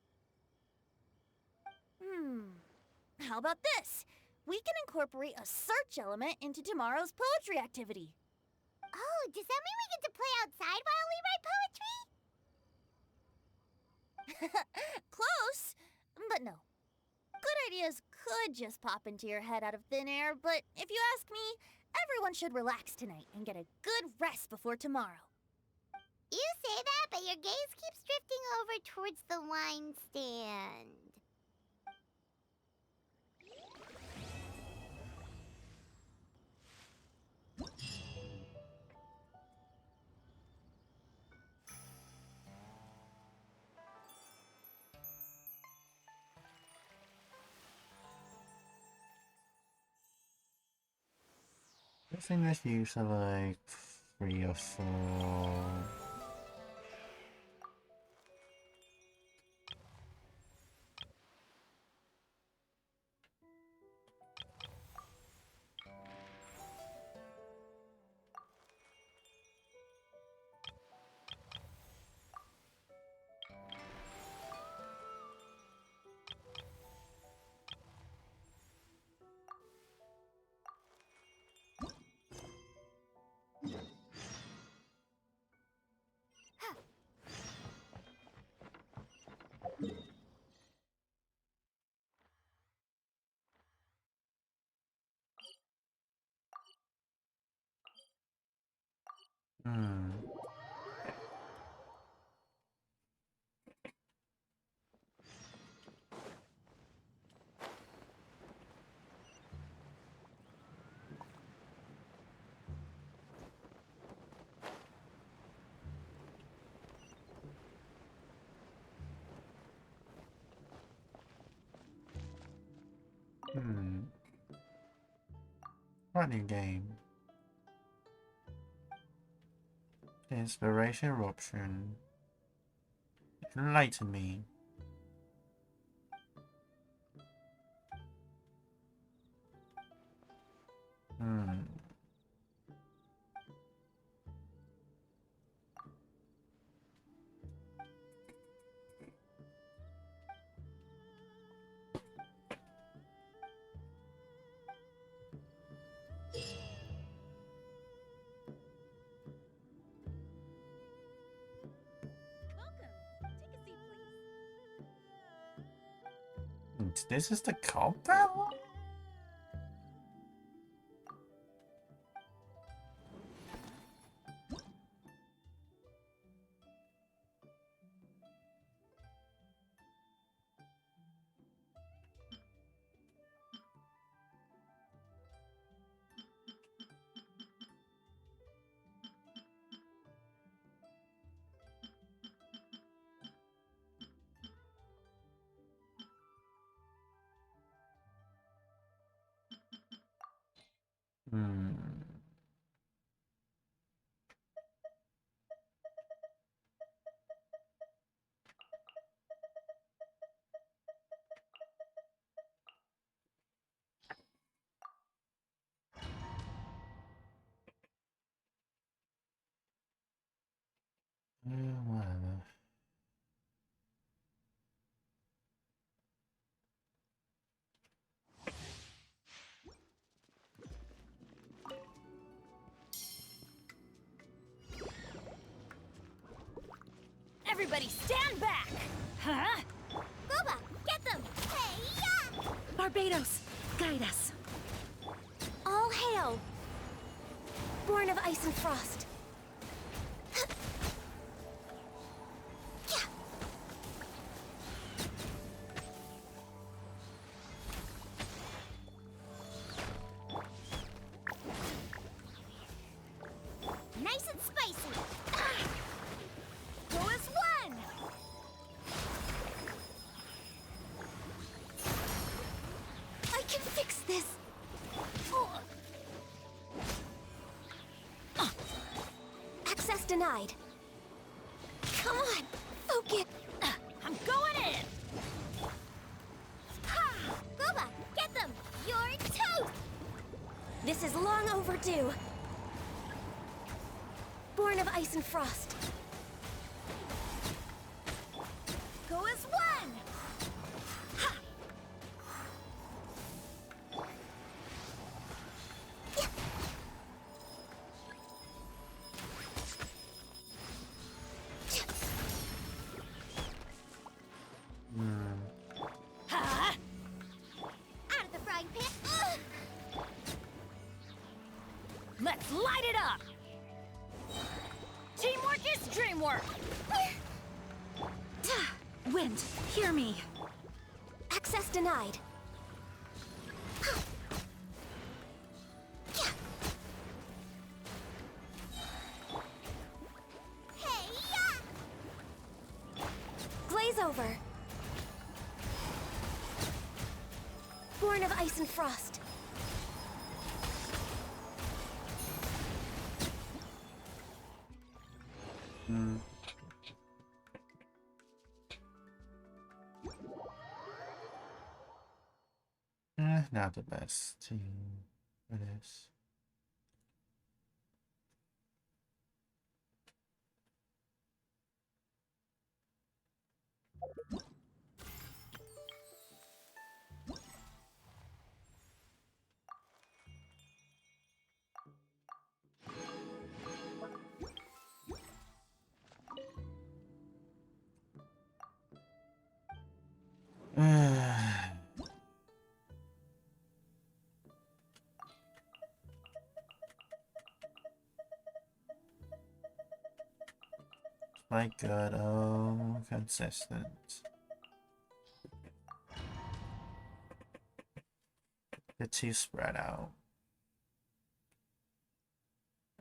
How about this? We can incorporate a search element into tomorrow's poetry activity. Oh, does that mean we get to play outside while we write poetry? Close, but no. Good ideas could just pop into your head out of thin air, but if you ask me, everyone should relax tonight and get a good rest before tomorrow. You say that, but your gaze keeps drifting over towards the wine stand. I think there's usually like 3 or 4. Hmm. Running game. Inspiration eruption. Enlighten me. This is the comp battle? Hmm. Whatever. Everybody stand back! Huh? Booba, get them! Hey, yeah! Barbados, guide us. All hail! Born of ice and frost. Nice and spicy! Go as one! I can fix this. Access denied. Come on, focus. I'm going in! Ha! Booba, get them! You're toast! This is long overdue. Born of ice and frost. Go as one! Ha! Ha! Out of the frying pan! Ugh! Let's light it up! Teamwork is dreamwork! Wind, hear me. Access denied. Hey, yeah! Glaze over. Born of ice and frost. Not the best team for this. My god, oh, consistent. It's too spread out.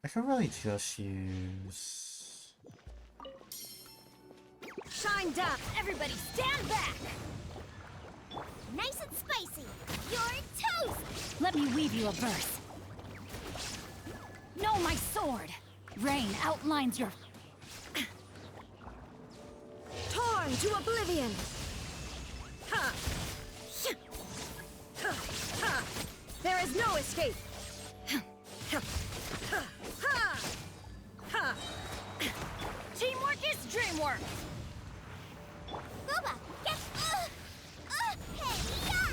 I could really just use... Shine down! Everybody stand back! Nice and spicy! You're toast! Let me weave you a verse. Know my sword! Rain outlines your... Torn to oblivion! Ha! Ha! Ha! There is no escape! Ha! Ha! Ha! Teamwork is dreamwork! Booba, get... Hey, yeah!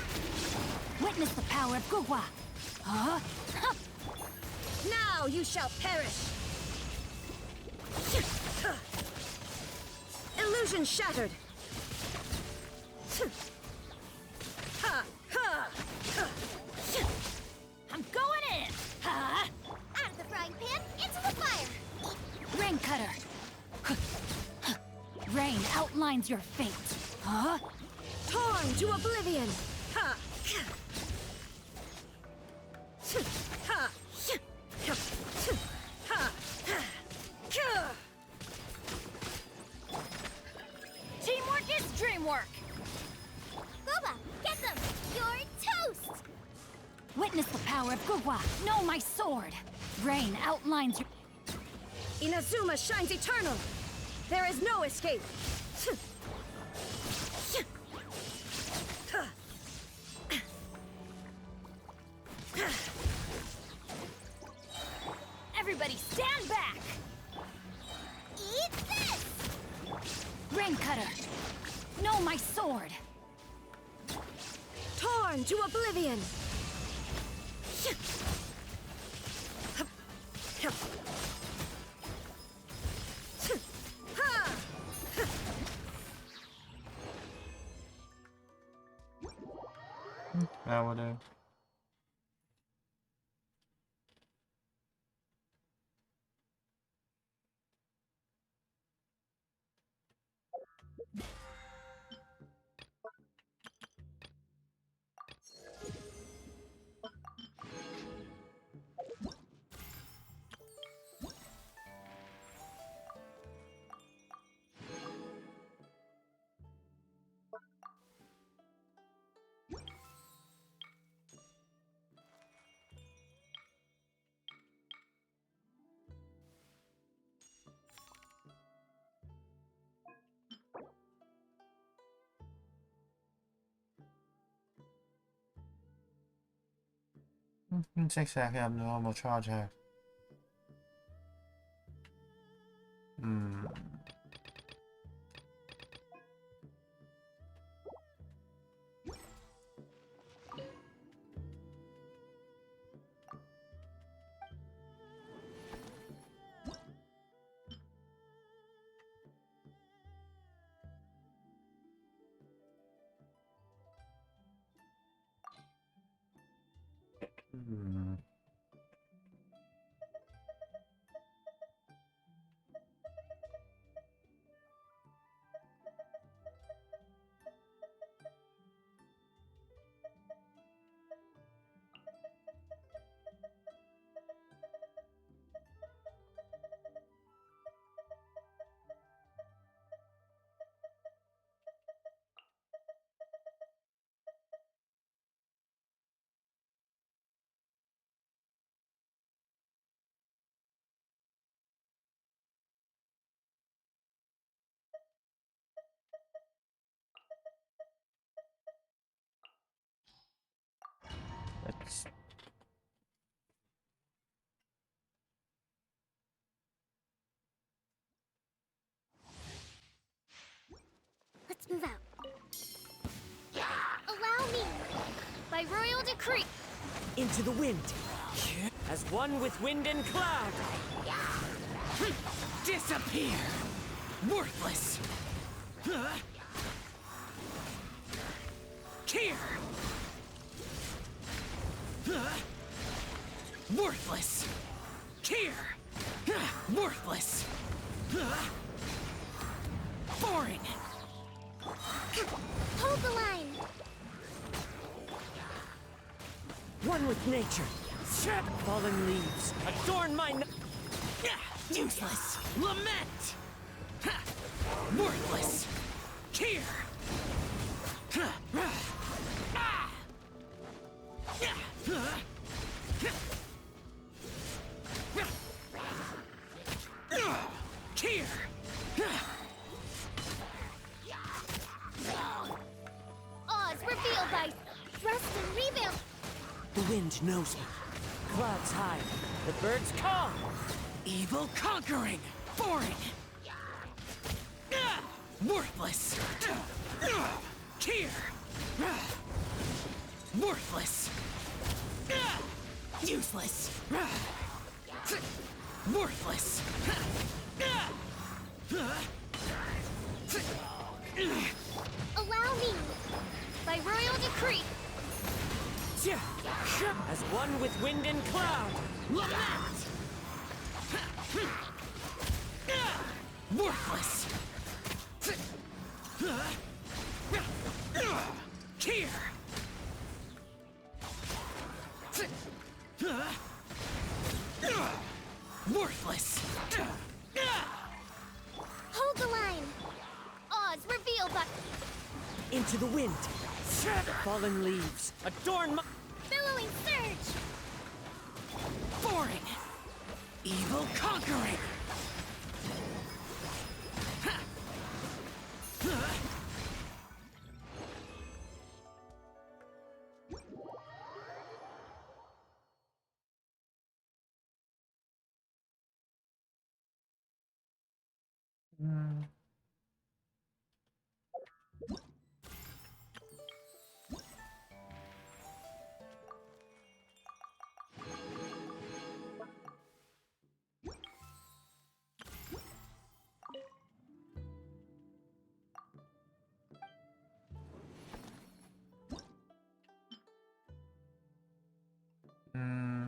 Witness the power of Gugwa! Huh? Now you shall perish! Illusion shattered! Ha! Ha! I'm going in! Huh? Out of the frying pan, into the fire! Rain cutter! Rain outlines your fate! Huh? Torn to oblivion! Ha! Ha! Ha! Teamwork is dreamwork! Booba, get them! You're toast! Witness the power of Gugwa. Know my sword. Rain outlines your... Inazuma shines eternal! There is no escape! Everybody stand back! Eat this! Rain Cutter. Know my sword. Torn to oblivion! That will do. It's exactly abnormal charge here. Let's Let's move out. Allow me! By royal decree! Into the wind. As one with wind and cloud. Disappear! Worthless! Here! Worthless! Here! Worthless! Boring! Hold the line! One with nature. Fallen leaves. Adorn my... Useless! Lament! Worthless! Here! Here! Oz, reveal thy... Rest and rebuild! The wind knows me. Clouds high. The birds call. Evil conquering! Boring! Worthless! Here! Worthless! Useless! Worthless! Allow me! By royal decree! As one with wind and cloud. Lament! Worthless! Here! Worthless! Hold the line! Oz, reveal thy... Into the wind. Fallen leaves. Adorn my... Billowing surge! Boring! Evil conquering!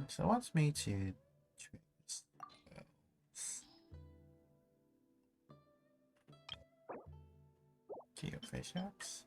So it wants me to trade this. Key of fish hooks.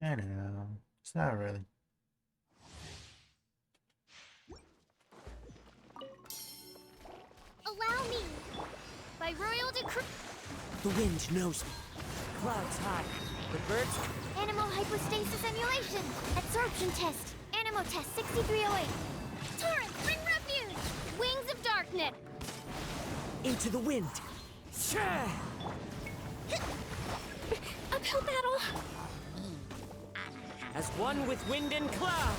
I don't know. It's not really. Allow me! By royal decree. The wind knows me. Clouds high. The birds. Animal hypostasis emulation. Absorption test. Animo test 6308. Torrent, bring refuge! Wings of darkness! Into the wind. Shah! Uphill battle! As one with wind and cloud.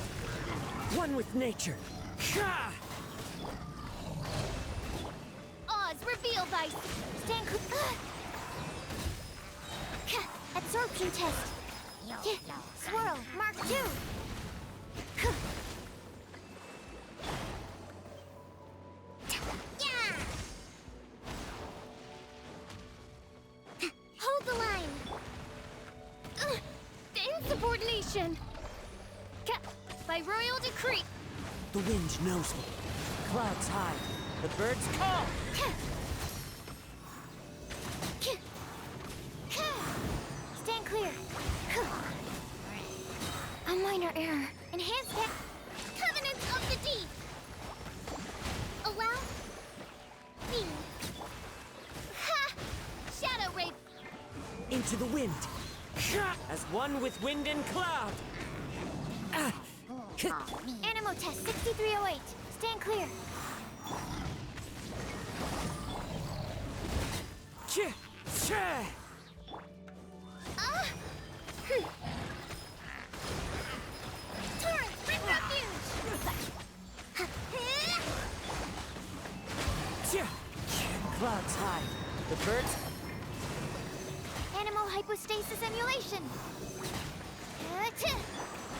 One with nature. Ha! Oz, reveal thy... Stand Absorption test. Swirl, Mark 2. Hold the line! Insubordination! By royal decree! The wind knows me. Clouds high. The birds call. Stand clear. A minor error. Enhance that. Covenants of the deep! Allow me. Ha! Shadow ray! Into the wind. As one with wind and cloud. Animo test 6308. Stand clear. Torrent, bring refuge! Clouds high. The birds. Animal hypostasis emulation.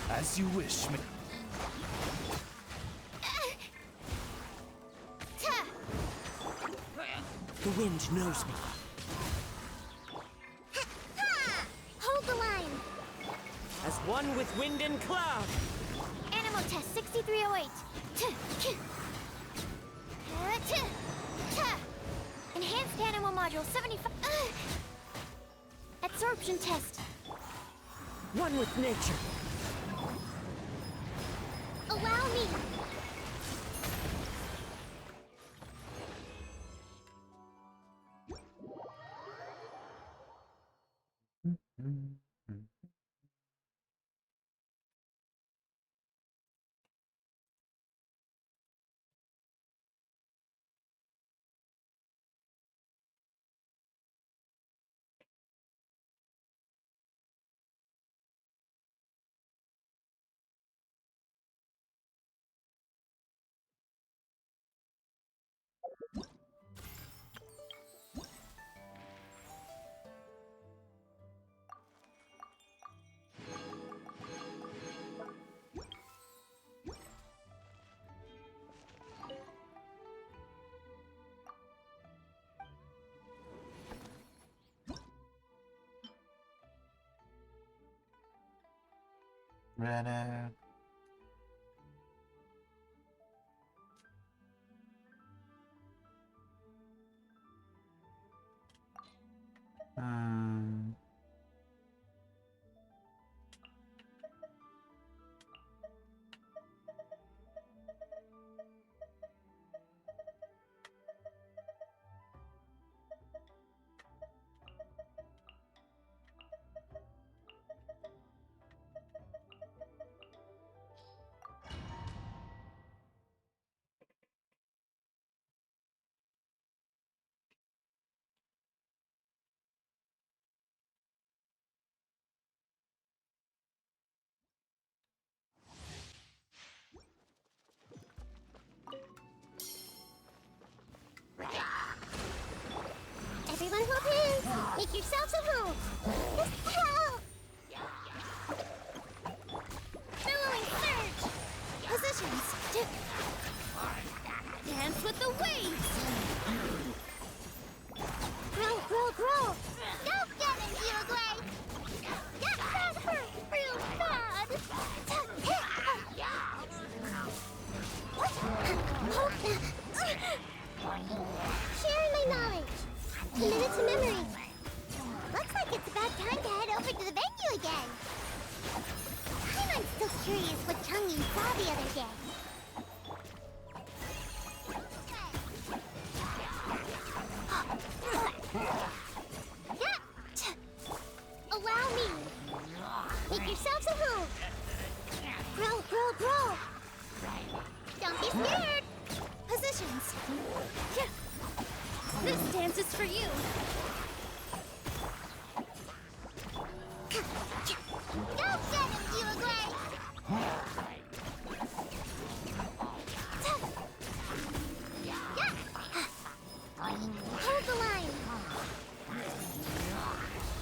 As you wish, me. The wind knows me. Hold the line. As one with wind and cloud. Animal test 6308. Enhanced animal module 75. Absorption test. One with nature. Allow me. Mm-hmm. Ready. Hmm. Everyone hold hands. Make yourselves at home. Help! Billowing surge! Positions! Dance with the waves! Grow, grow, grow. Go get it, Uruguay. Get that hurt real bad. Sharing my knowledge. Committed to memory. Looks like it's about time to head over to the venue again. I'm still curious what Changyin saw the other day. Allow me. Make yourselves at home. Grow, grow, grow. Don't be scared. Positions! This dance is for you! Go get him, Uruguay! Hold the line.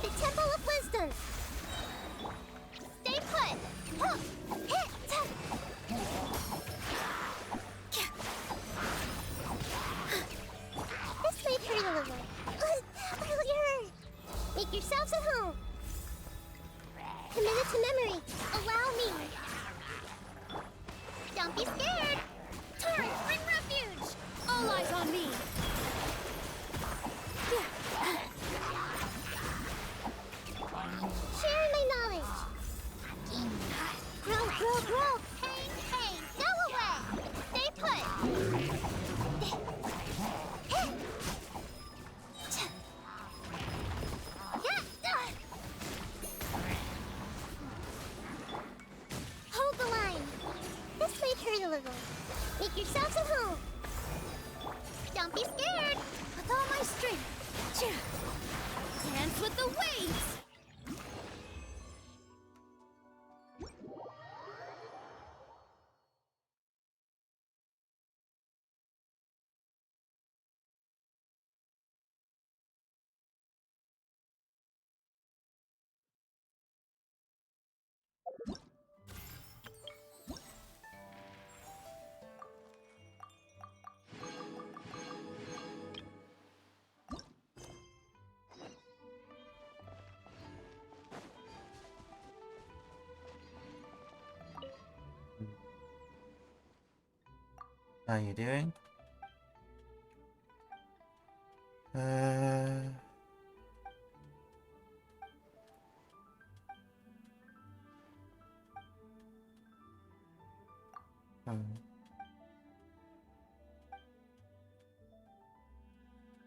The Temple of Wisdom. Stay put. Hit. This might hurt a little. Make yourselves at home. Committed to memory. Allow me. Don't be scared. Turret, bring refuge! All eyes on me! Sharing my knowledge. Grow, grow, grow. Pain, pain. Go away. Stay put. Hold the line. This might hurt a little. Make yourselves at home. Don't be scared. With all my strength! Dance with the waves! How you doing?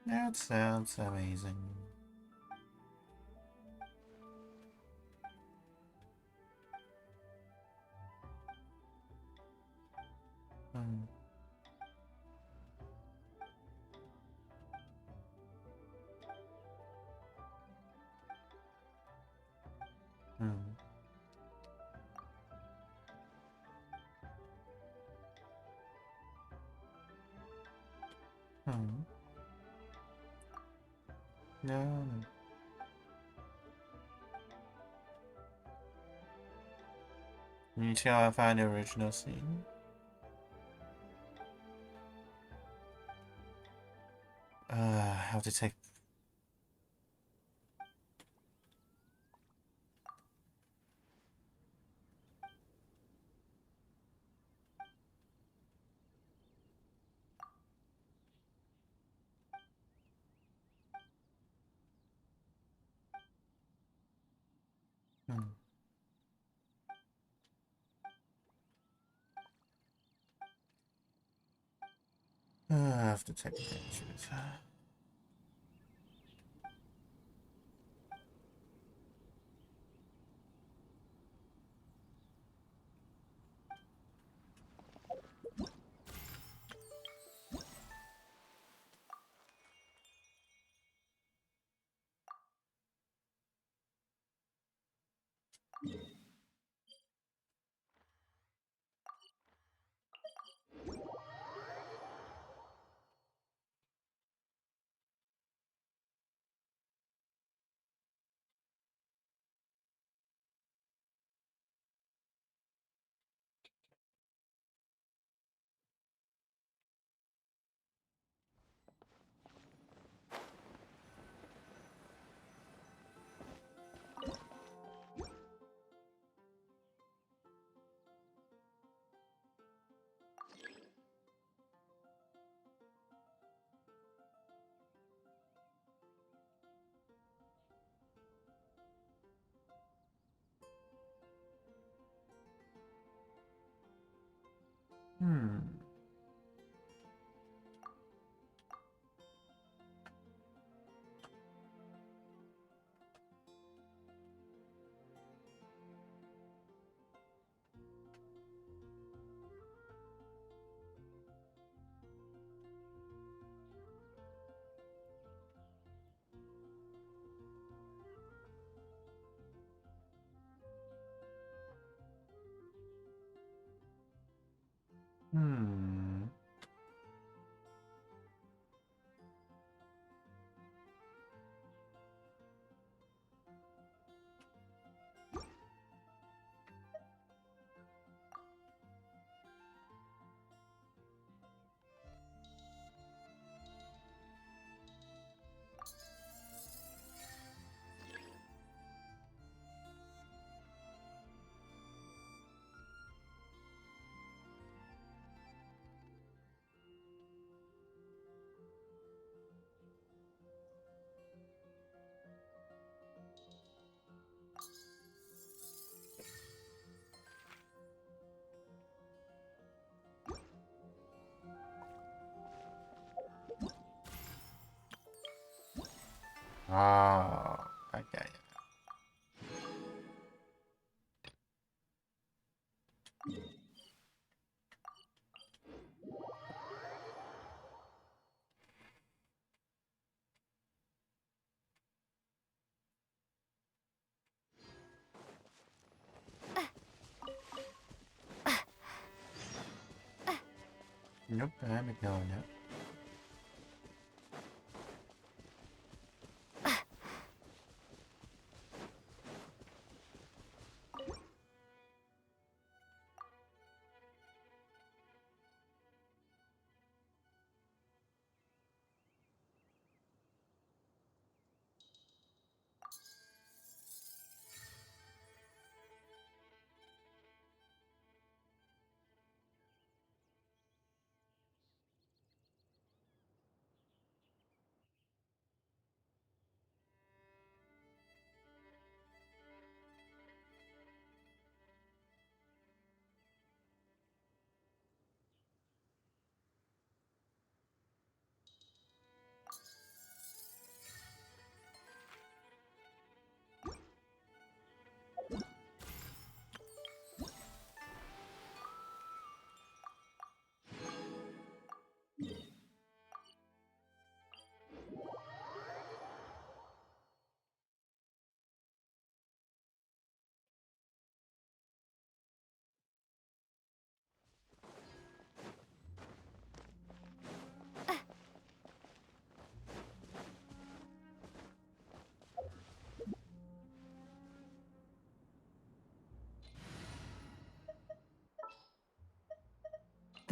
That sounds amazing. Hmm. Hmm. Hmm. No. You need to go and find the original scene. How to take. Hmm. I have to take pictures. Hmm. Hmm. Ah, okay. Nope, I'm ignoring it.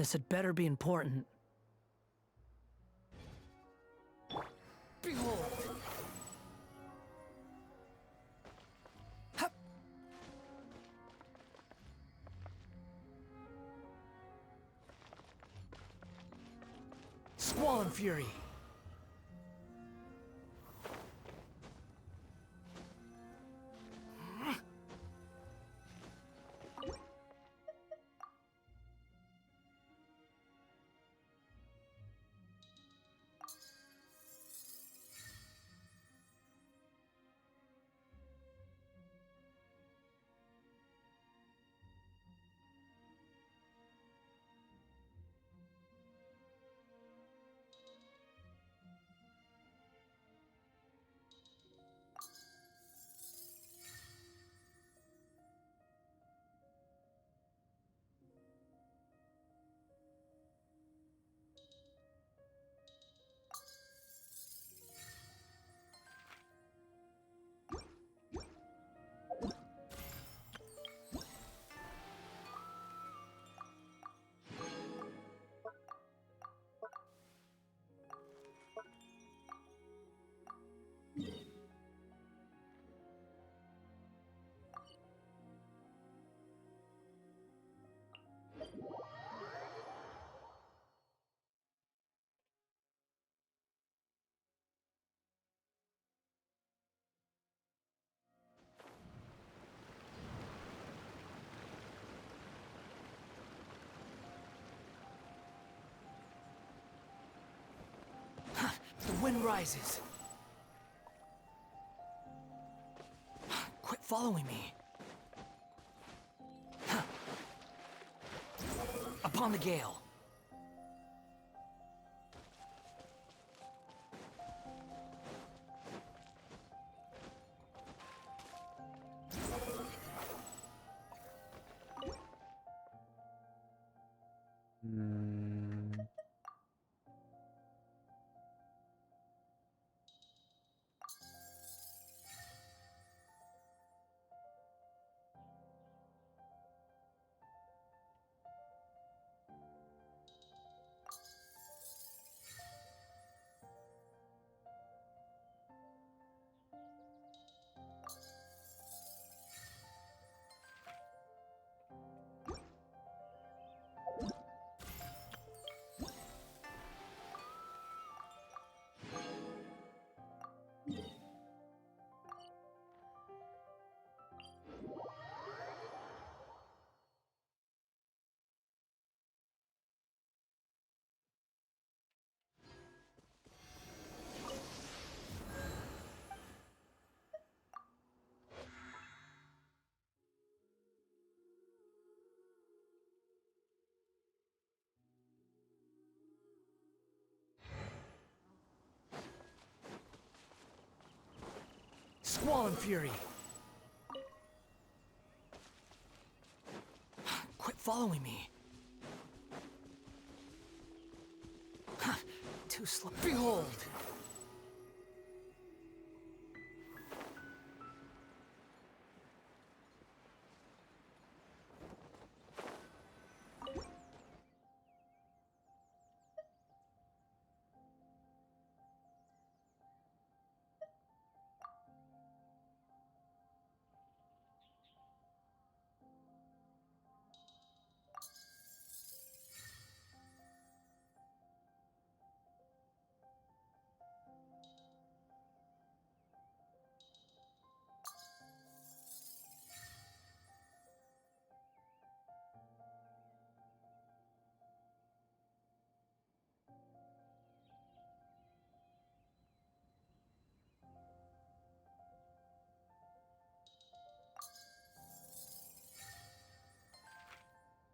This had better be important. Behold! Hup. Squall and Fury! The wind rises. Quit following me. Upon the gale. Squall and Fury! Quit following me! Too slow. Behold!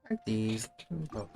Aren't these? Oh.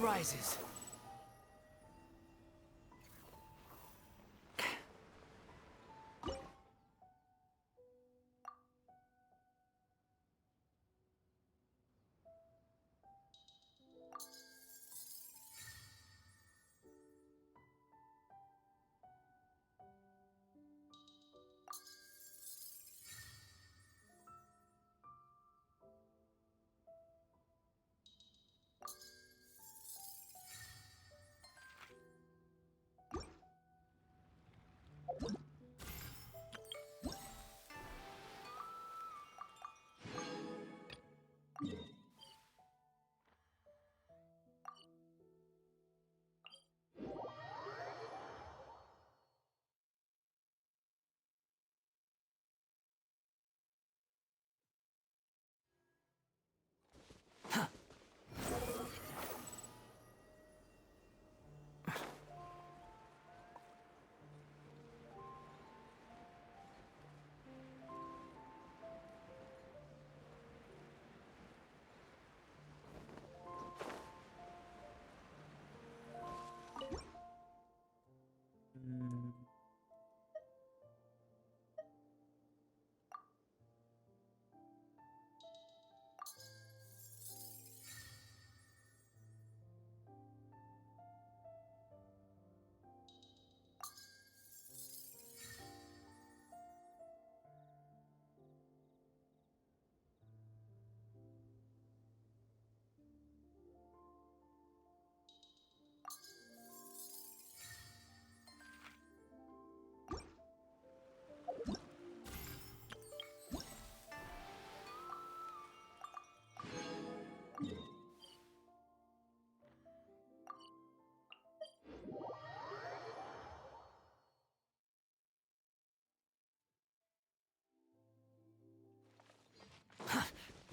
rises.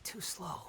Too slow.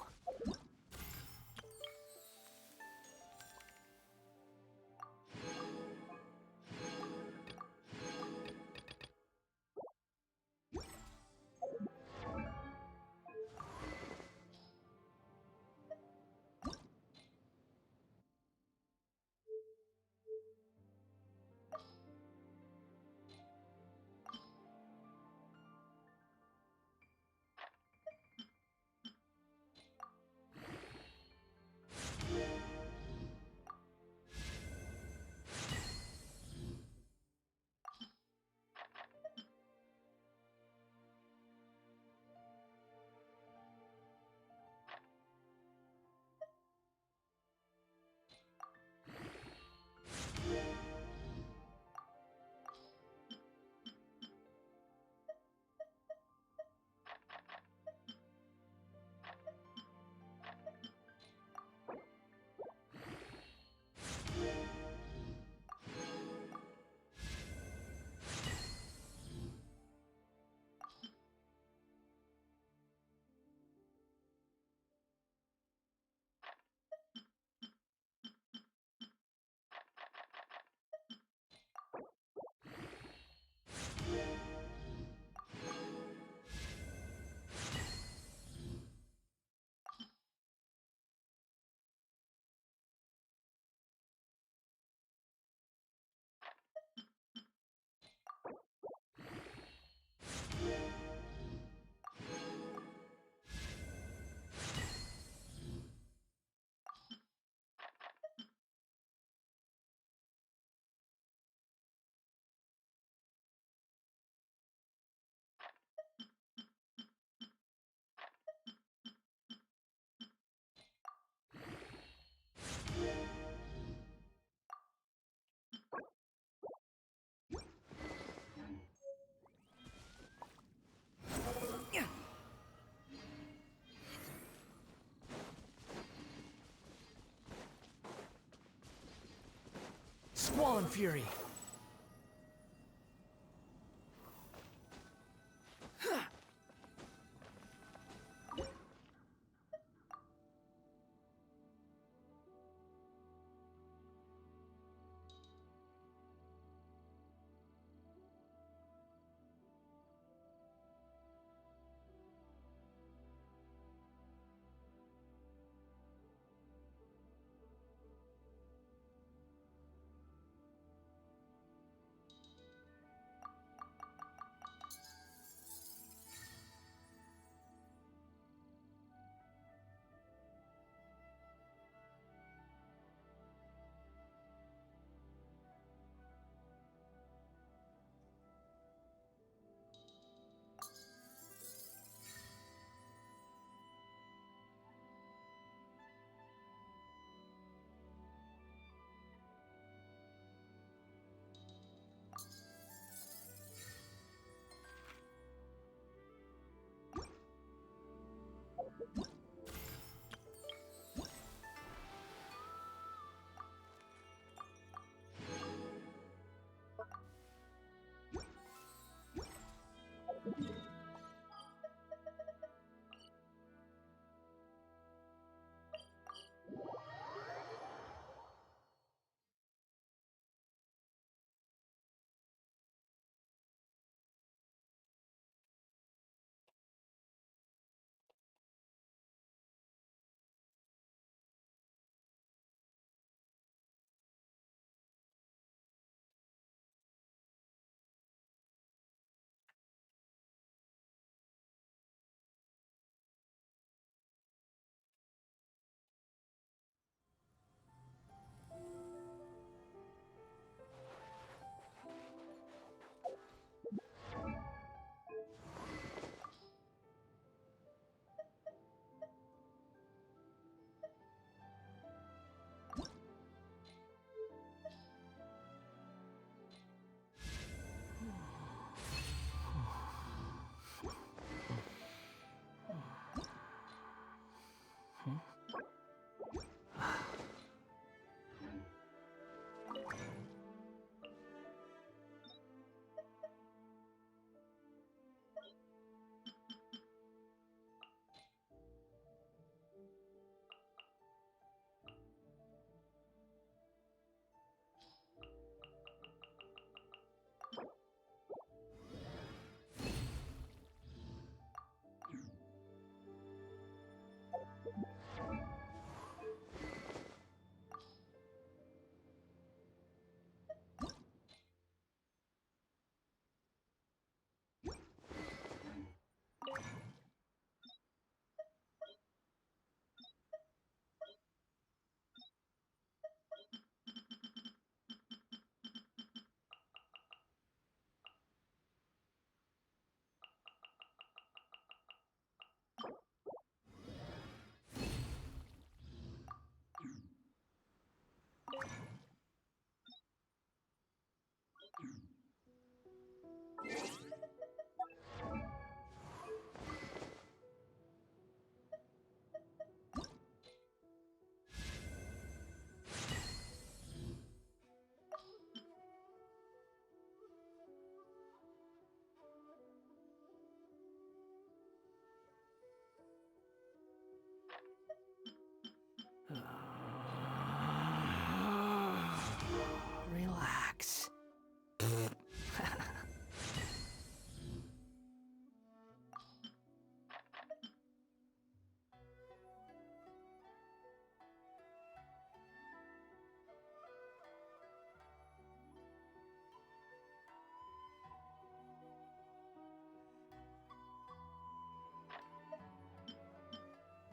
Squall and Fury.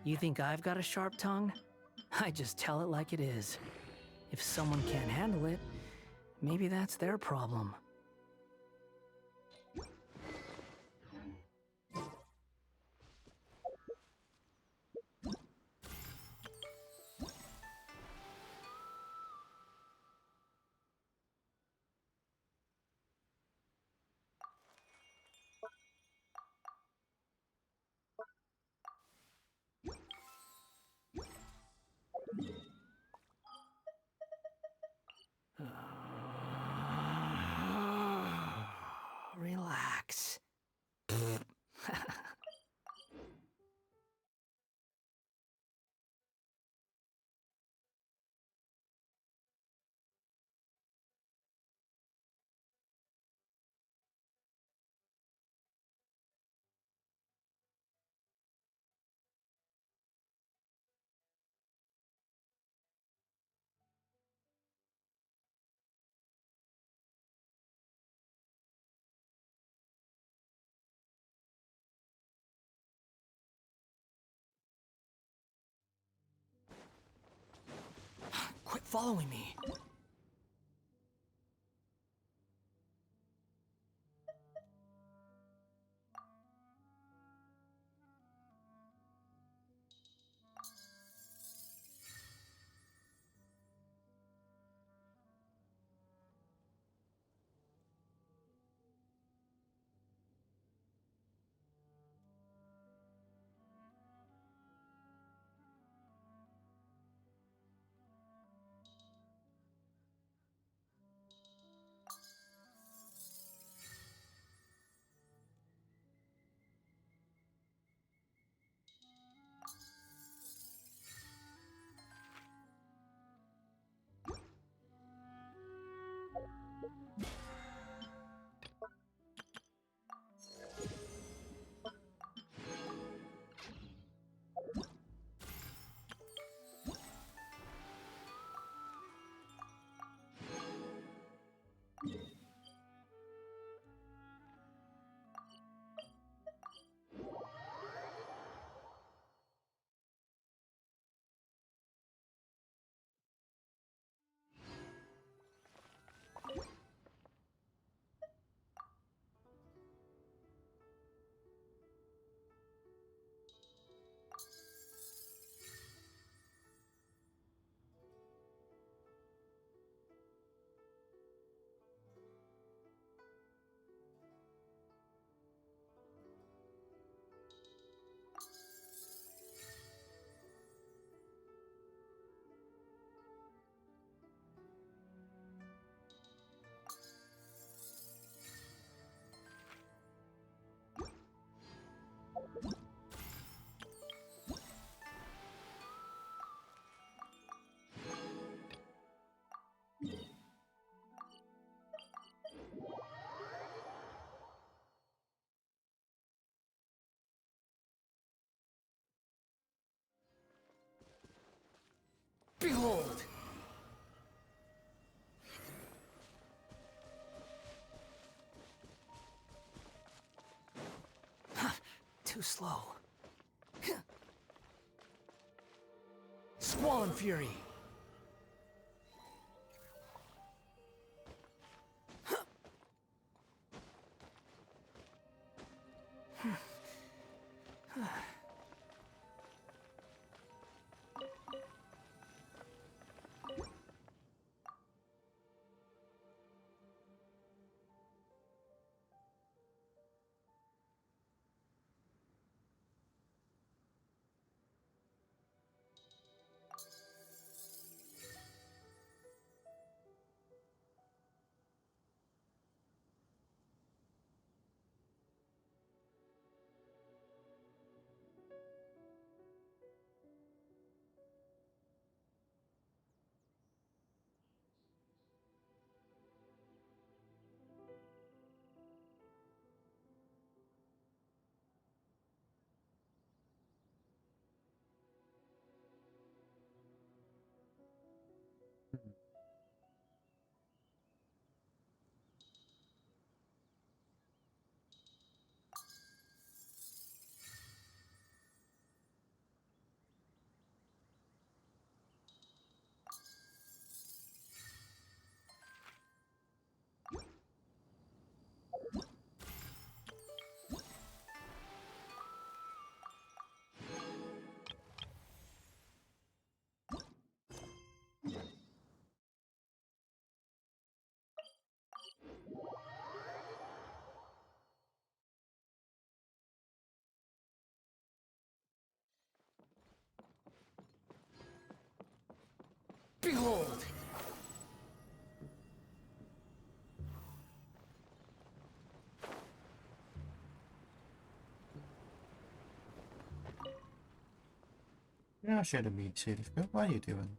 You think I've got a sharp tongue? I just tell it like it is. If someone can't handle it, maybe that's their problem. Relax. Quit following me. Behold! Too slow. Squall Fury! You're not sure to be too difficult. What are you doing?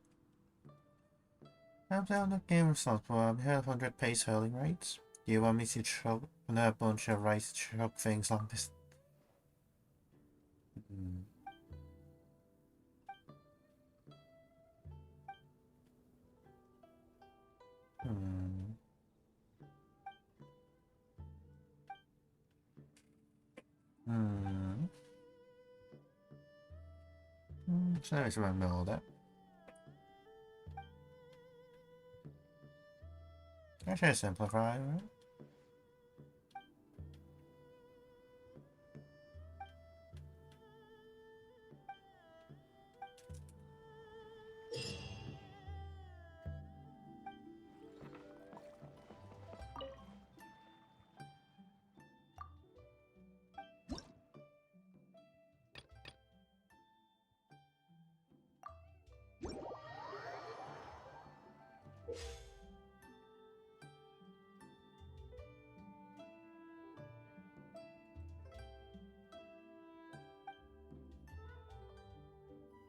I'm down the game responsible. I have 100 pace hurling rates. Do you want me to chug another bunch of rice chug things on this? Hmm. Hmm. Hmm. So let's remember all that. I should simplify, right?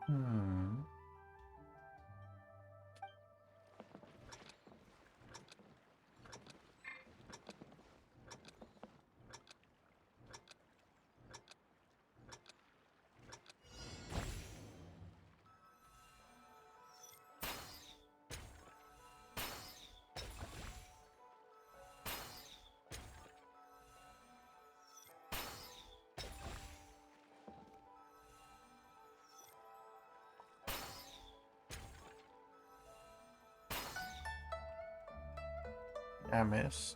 Hmm. I miss.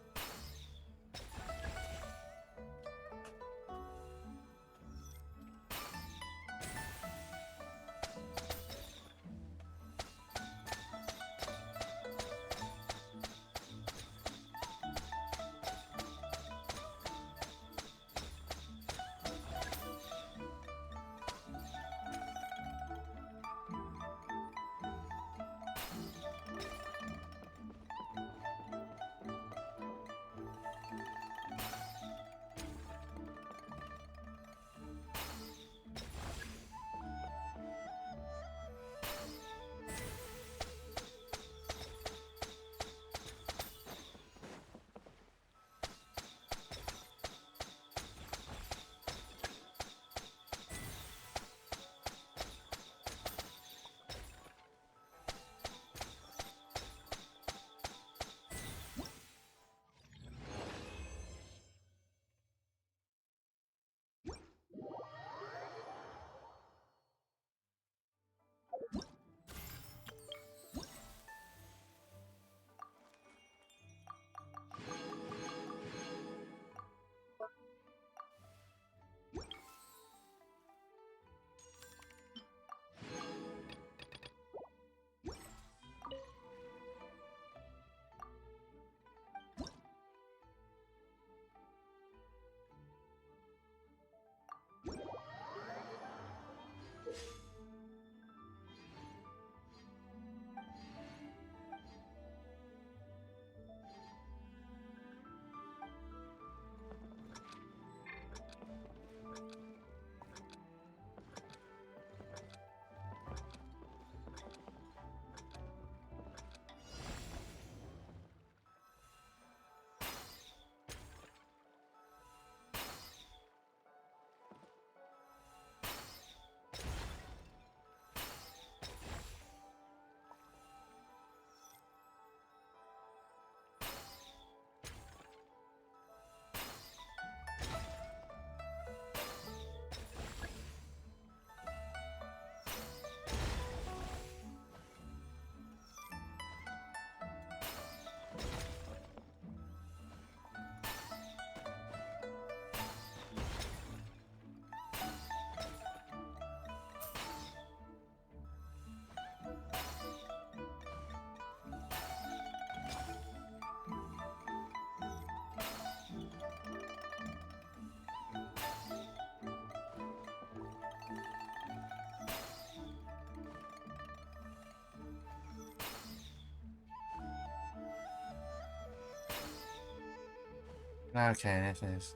Okay, this is.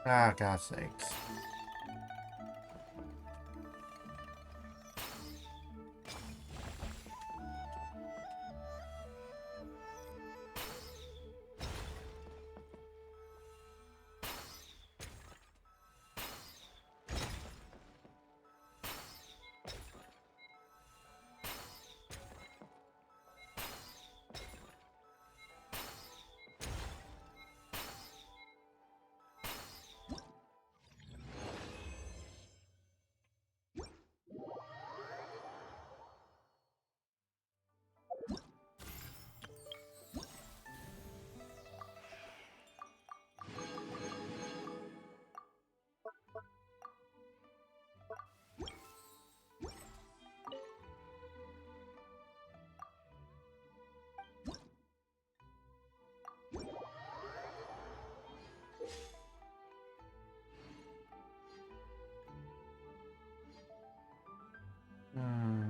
Ah, God's sakes. Hmm.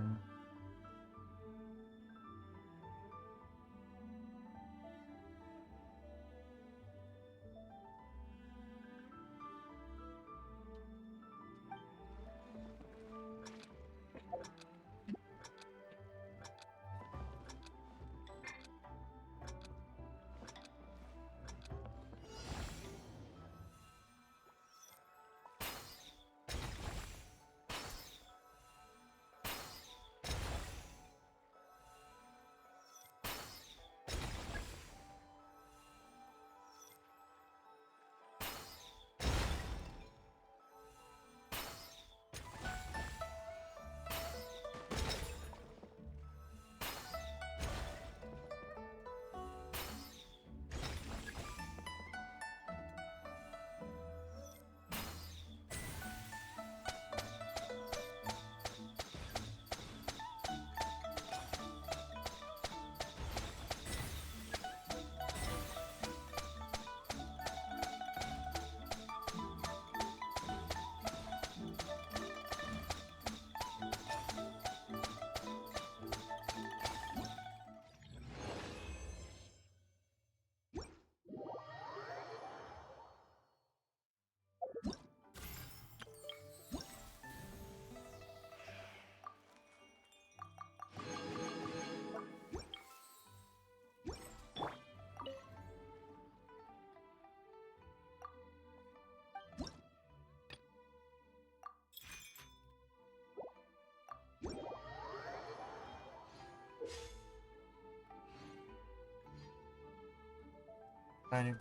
Tiny.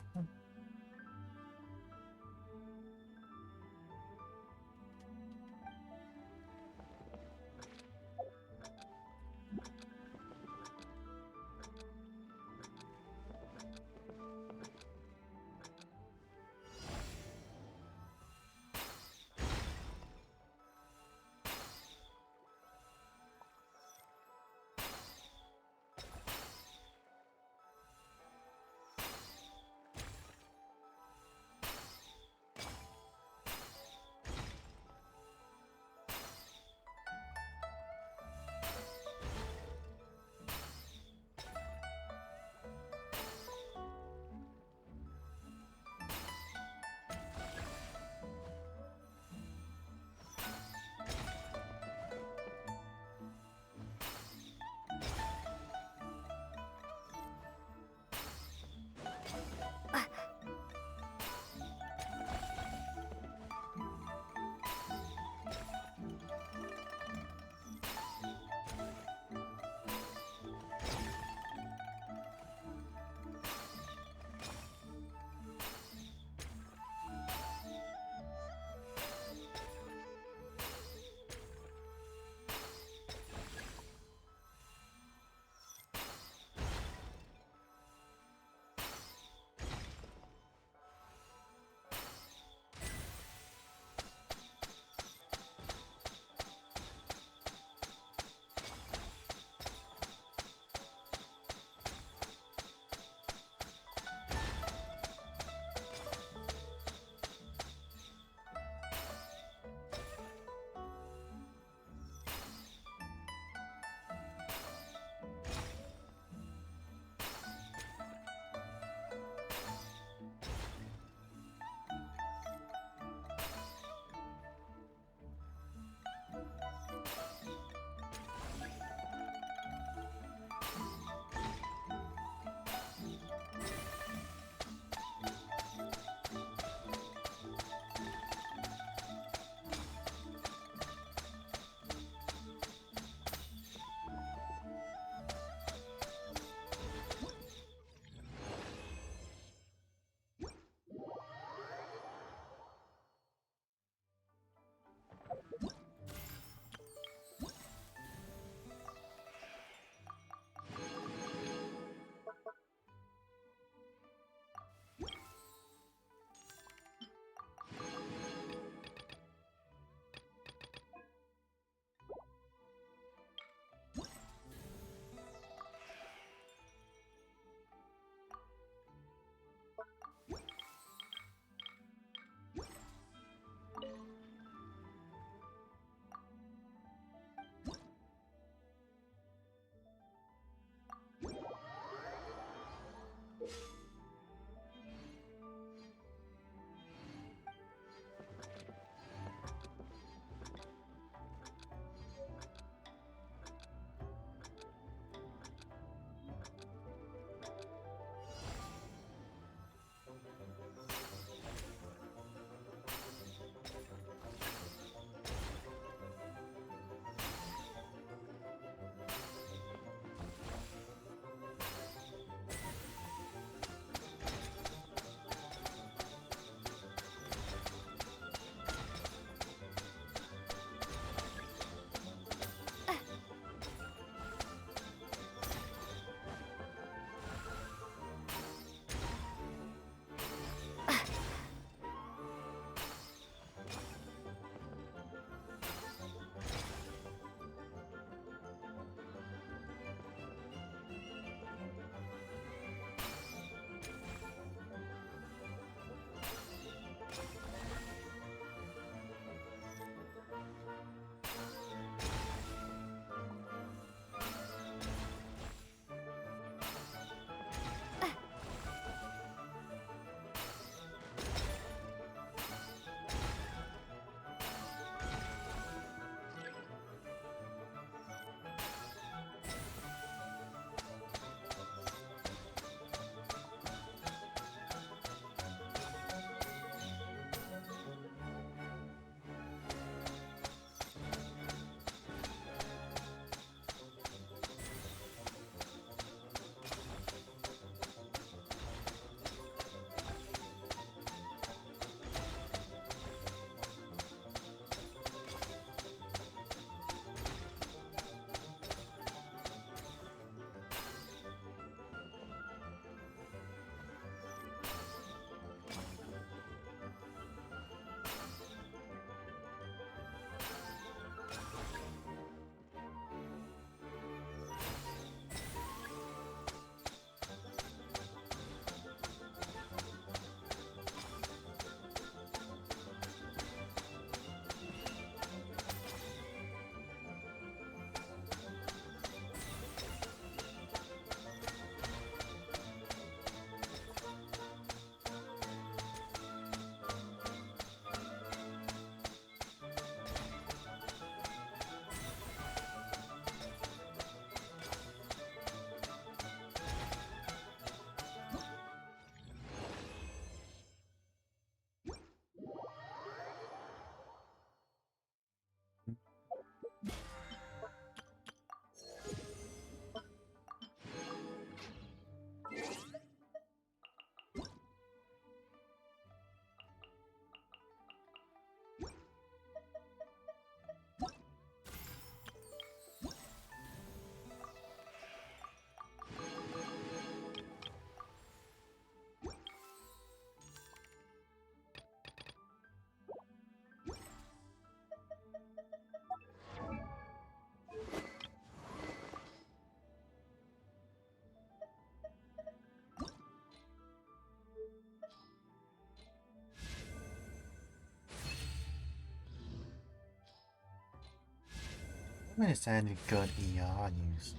When is there any good ER news?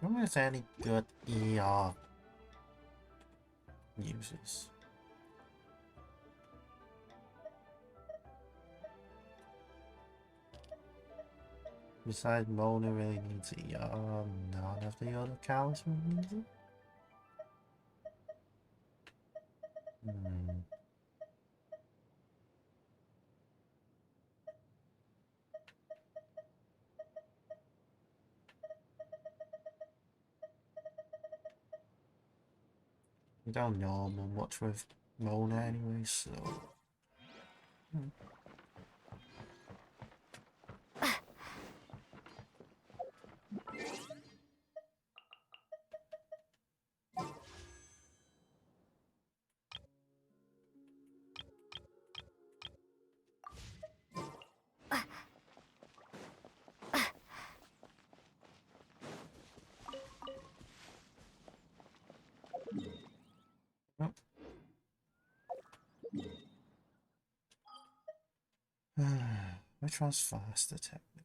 When is there any good ER news? Besides, Mona really needs ER. None of the other cows needs it. We don't know much with Mona anyway, so. Which one's faster, technically?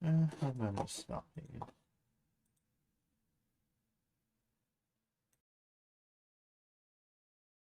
I'm gonna stop here.